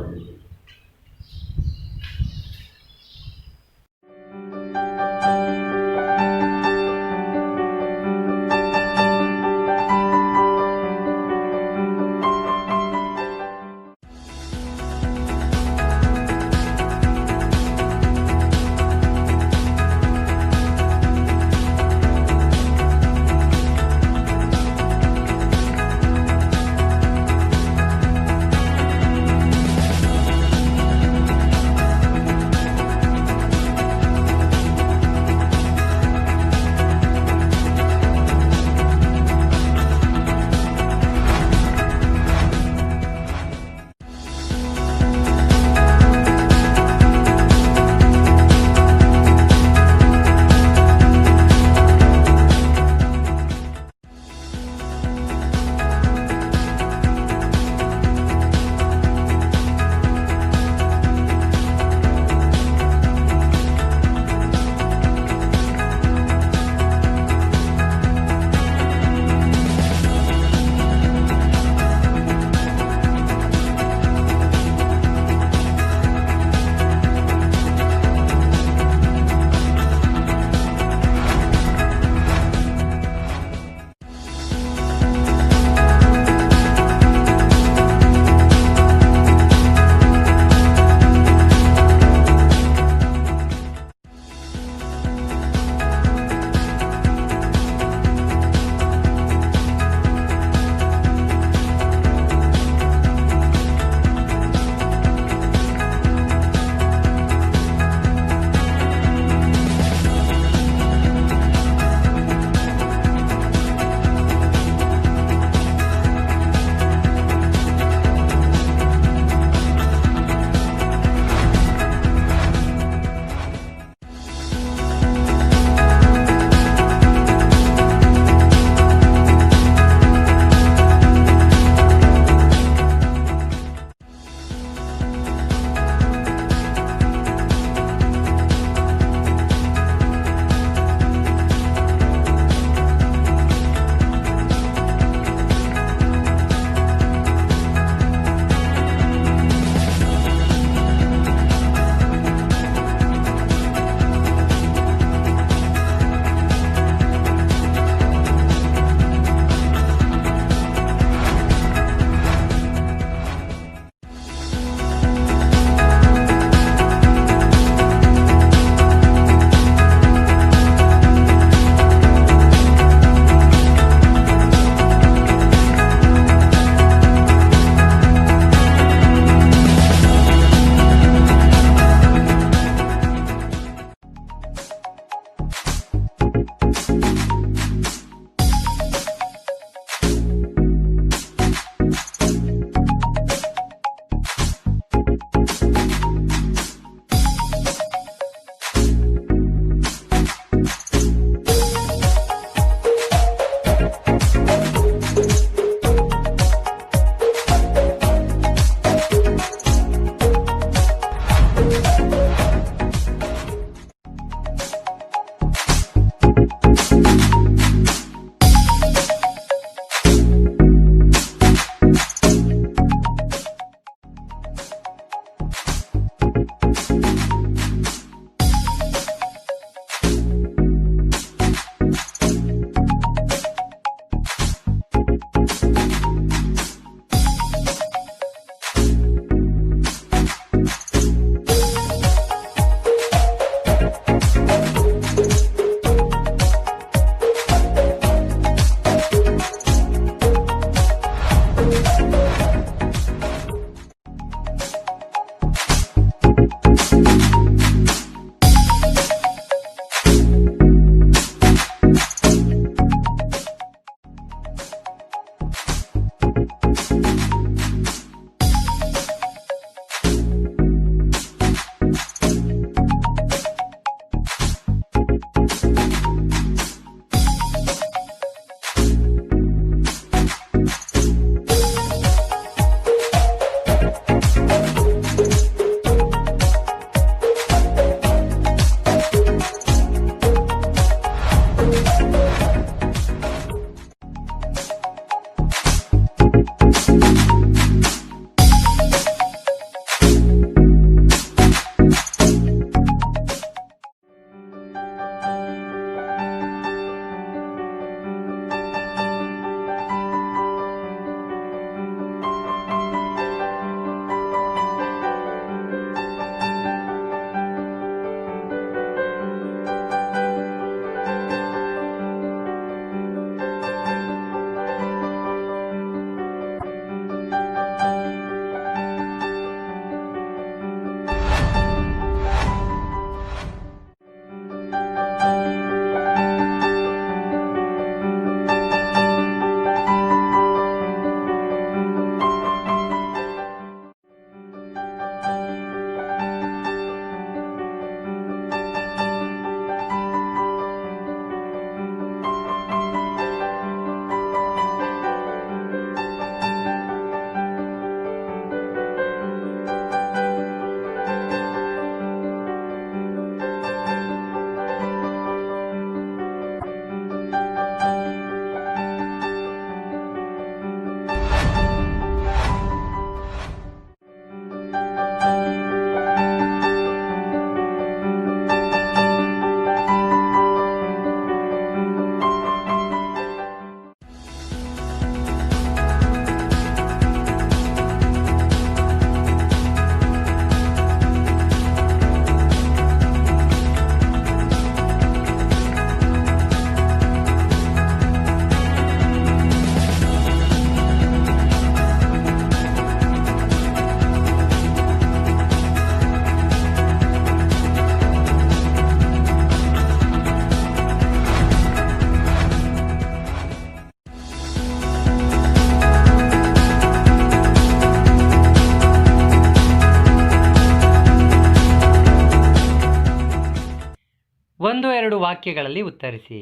2 ವಾಕ್ಯಗಳಲ್ಲಿ ಉತ್ತರಿಸಿ.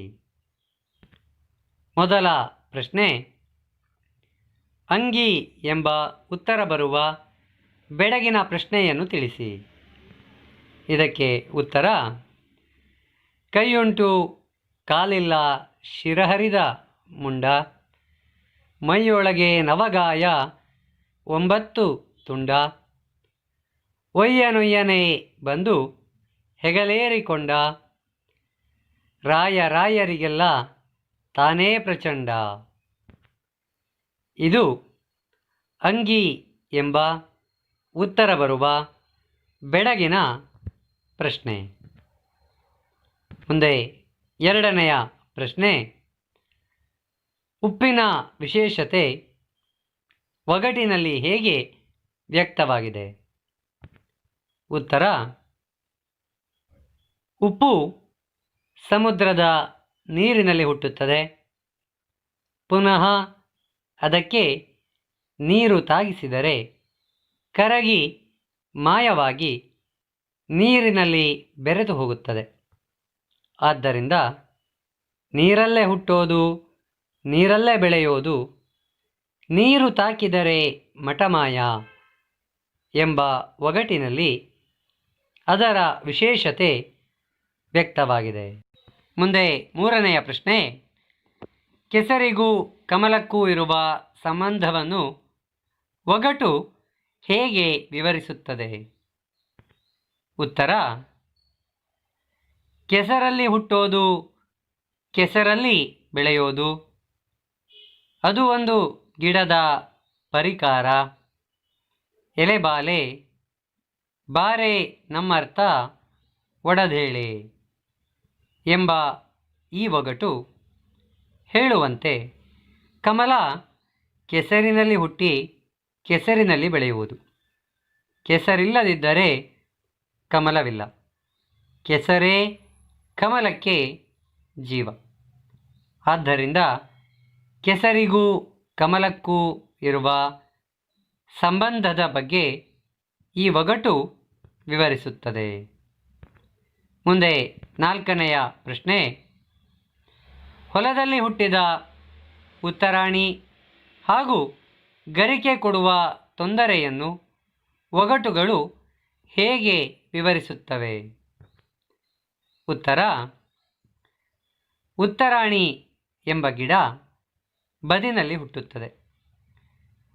ಮೊದಲ ಪ್ರಶ್ನೆ, ಅಂಗಿ ಎಂಬ ಉತ್ತರ ಬರುವ ಬೆಡಗಿನ ಪ್ರಶ್ನೆಯನ್ನು ತಿಳಿಸಿ. ಇದಕ್ಕೆ ಉತ್ತರ, ಕೈಯುಂಟು ಕಾಲಿಲ್ಲ ಶಿರಹರಿದ ಮುಂಡ, ಮೈಯೊಳಗೆ ನವಗಾಯ 9 ತುಂಡ, ಒಯ್ಯನೊಯ್ಯನೆ ಬಂದು ಹೆಗಲೇರಿಕೊಂಡ, ರಾಯರಿಗೆಲ್ಲ ತಾನೇ ಪ್ರಚಂಡ. ಇದು ಅಂಗಿ ಎಂಬ ಉತ್ತರ ಬರುವ ಬೆಡಗಿನ ಪ್ರಶ್ನೆ. ಮುಂದೆ 2ನೆಯ ಪ್ರಶ್ನೆ, ಉಪ್ಪಿನ ವಿಶೇಷತೆ ಒಗಟಿನಲ್ಲಿ ಹೇಗೆ ವ್ಯಕ್ತವಾಗಿದೆ? ಉತ್ತರ, ಉಪ್ಪು ಸಮುದ್ರದ ನೀರಿನಲ್ಲಿ ಹುಟ್ಟುತ್ತದೆ. ಪುನಃ ಅದಕ್ಕೆ ನೀರು ತಾಗಿಸಿದರೆ ಕರಗಿ ಮಾಯವಾಗಿ ನೀರಿನಲ್ಲಿ ಬೆರೆತು ಹೋಗುತ್ತದೆ. ಆದ್ದರಿಂದ ನೀರಲ್ಲೇ ಹುಟ್ಟೋದು, ನೀರಲ್ಲೇ ಬೆಳೆಯೋದು, ನೀರು ತಾಕಿದರೆ ಮಠಮಾಯ ಎಂಬ ಒಗಟಿನಲ್ಲಿ ಅದರ ವಿಶೇಷತೆ ವ್ಯಕ್ತವಾಗಿದೆ. ಮುಂದೆ ಮೂರನೆಯ ಪ್ರಶ್ನೆ, ಕೆಸರಿಗೂ ಕಮಲಕ್ಕೂ ಇರುವ ಸಂಬಂಧವನ್ನು ಒಗಟು ಹೇಗೆ ವಿವರಿಸುತ್ತದೆ? ಉತ್ತರ: ಕೆಸರಲ್ಲಿ ಹುಟ್ಟೋದು, ಕೆಸರಲ್ಲಿ ಬೆಳೆಯೋದು, ಅದು ಒಂದು ಗಿಡದ ಪರಿಕಾರ. ಎಲೆಬಾಲೆ ಬಾರೆ ನಮ್ಮರ್ಥ ಒಡದೇಳೆ ಎಂಬ ಈ ಒಗಟು ಹೇಳುವಂತೆ ಕಮಲ ಕೆಸರಿನಲ್ಲಿ ಹುಟ್ಟಿ ಕೆಸರಿನಲ್ಲಿ ಬೆಳೆಯುವುದು. ಕೆಸರಿಲ್ಲದಿದ್ದರೆ ಕಮಲವಿಲ್ಲ. ಕೆಸರೇ ಕಮಲಕ್ಕೆ ಜೀವ. ಆದ್ದರಿಂದ ಕೆಸರಿಗೂ ಕಮಲಕ್ಕೂ ಇರುವ ಸಂಬಂಧದ ಬಗ್ಗೆ ಈ ಒಗಟು ವಿವರಿಸುತ್ತದೆ. ಮುಂದೆ ನಾಲ್ಕನೆಯ ಪ್ರಶ್ನೆ, ಹೊಲದಲ್ಲಿ ಹುಟ್ಟಿದ ಉತ್ತರಾಣಿ ಹಾಗೂ ಗರಿಕೆ ಕೊಡುವ ತೊಂದರೆಯನ್ನು ಒಗಟುಗಳು ಹೇಗೆ ವಿವರಿಸುತ್ತವೆ? ಉತ್ತರ: ಉತ್ತರಾಣಿ ಎಂಬ ಗಿಡ ಬದಿನಲ್ಲಿ ಹುಟ್ಟುತ್ತದೆ.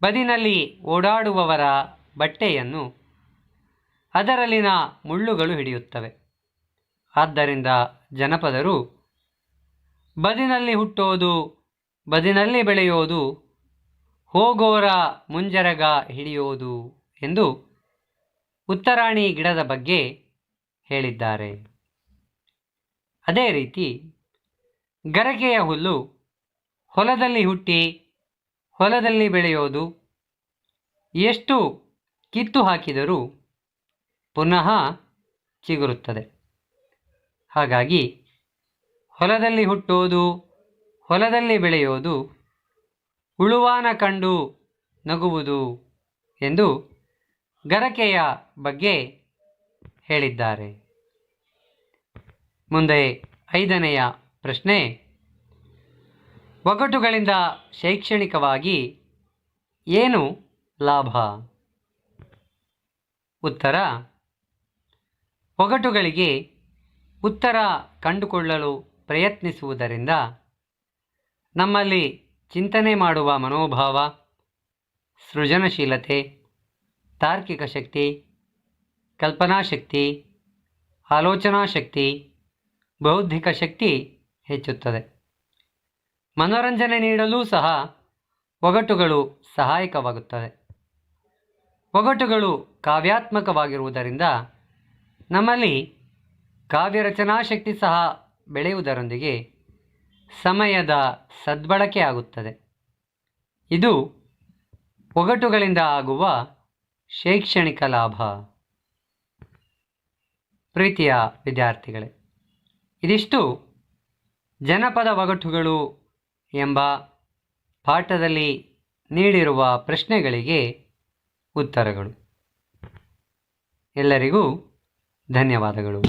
ಬದಿನಲ್ಲಿ ಓಡಾಡುವವರ ಬಟ್ಟೆಯನ್ನು ಅದರಲ್ಲಿನ ಮುಳ್ಳುಗಳು ಹಿಡಿಯುತ್ತವೆ. ಆದ್ದರಿಂದ ಜನಪದರು ಬದಿನಲ್ಲಿ ಹುಟ್ಟೋದು, ಬದಿನಲ್ಲಿ ಬೆಳೆಯೋದು, ಹೋಗೋರ ಮುಂಜರಗ ಹಿಡಿಯೋದು ಎಂದು ಉತ್ತರಾಣಿ ಗಿಡದ ಬಗ್ಗೆ ಹೇಳಿದ್ದಾರೆ. ಅದೇ ರೀತಿ ಗರಕೆಯ ಹುಲ್ಲು ಹೊಲದಲ್ಲಿ ಹುಟ್ಟಿ ಹೊಲದಲ್ಲಿ ಬೆಳೆಯೋದು, ಎಷ್ಟು ಕಿತ್ತು ಹಾಕಿದರೂ ಪುನಃ ಚಿಗುರುತ್ತದೆ. ಹಾಗಾಗಿ ಹೊಲದಲ್ಲಿ ಹುಟ್ಟೋದು, ಹೊಲದಲ್ಲಿ ಬೆಳೆಯೋದು, ಉಳುವಾನ ಕಂಡು ನಗುವುದು ಎಂದು ಗರಕೆಯ ಬಗ್ಗೆ ಹೇಳಿದ್ದಾರೆ. ಮುಂದೆ ಐದನೆಯ ಪ್ರಶ್ನೆ, ಒಗಟುಗಳಿಂದ ಶೈಕ್ಷಣಿಕವಾಗಿ ಏನು ಲಾಭ? ಉತ್ತರ: ಒಗಟುಗಳಿಗೆ ಉತ್ತರ ಕಂಡುಕೊಳ್ಳಲು ಪ್ರಯತ್ನಿಸುವುದರಿಂದ ನಮ್ಮಲ್ಲಿ ಚಿಂತನೆ ಮಾಡುವ ಮನೋಭಾವ, ಸೃಜನಶೀಲತೆ, ತಾರ್ಕಿಕ ಶಕ್ತಿ, ಕಲ್ಪನಾಶಕ್ತಿ, ಆಲೋಚನಾ ಶಕ್ತಿ, ಬೌದ್ಧಿಕ ಶಕ್ತಿ ಹೆಚ್ಚುತ್ತದೆ. ಮನೋರಂಜನೆ ನೀಡಲೂ ಸಹ ಒಗಟುಗಳು ಸಹಾಯಕವಾಗುತ್ತದೆ. ಒಗಟುಗಳು ಕಾವ್ಯಾತ್ಮಕವಾಗಿರುವುದರಿಂದ ನಮ್ಮಲ್ಲಿ ಕಾವ್ಯರಚನಾ ಶಕ್ತಿ ಸಹ ಬೆಳೆಯುವುದರೊಂದಿಗೆ ಸಮಯದ ಸದ್ಬಳಕೆ ಆಗುತ್ತದೆ. ಇದು ಒಗಟುಗಳಿಂದ ಆಗುವ ಶೈಕ್ಷಣಿಕ ಲಾಭ. ಪ್ರೀತಿಯ ವಿದ್ಯಾರ್ಥಿಗಳೇ, ಇದಿಷ್ಟು ಜನಪದ ಒಗಟುಗಳು ಎಂಬ ಪಾಠದಲ್ಲಿ ನೀಡಿರುವ ಪ್ರಶ್ನೆಗಳಿಗೆ ಉತ್ತರಗಳು. ಎಲ್ಲರಿಗೂ ಧನ್ಯವಾದಗಳು.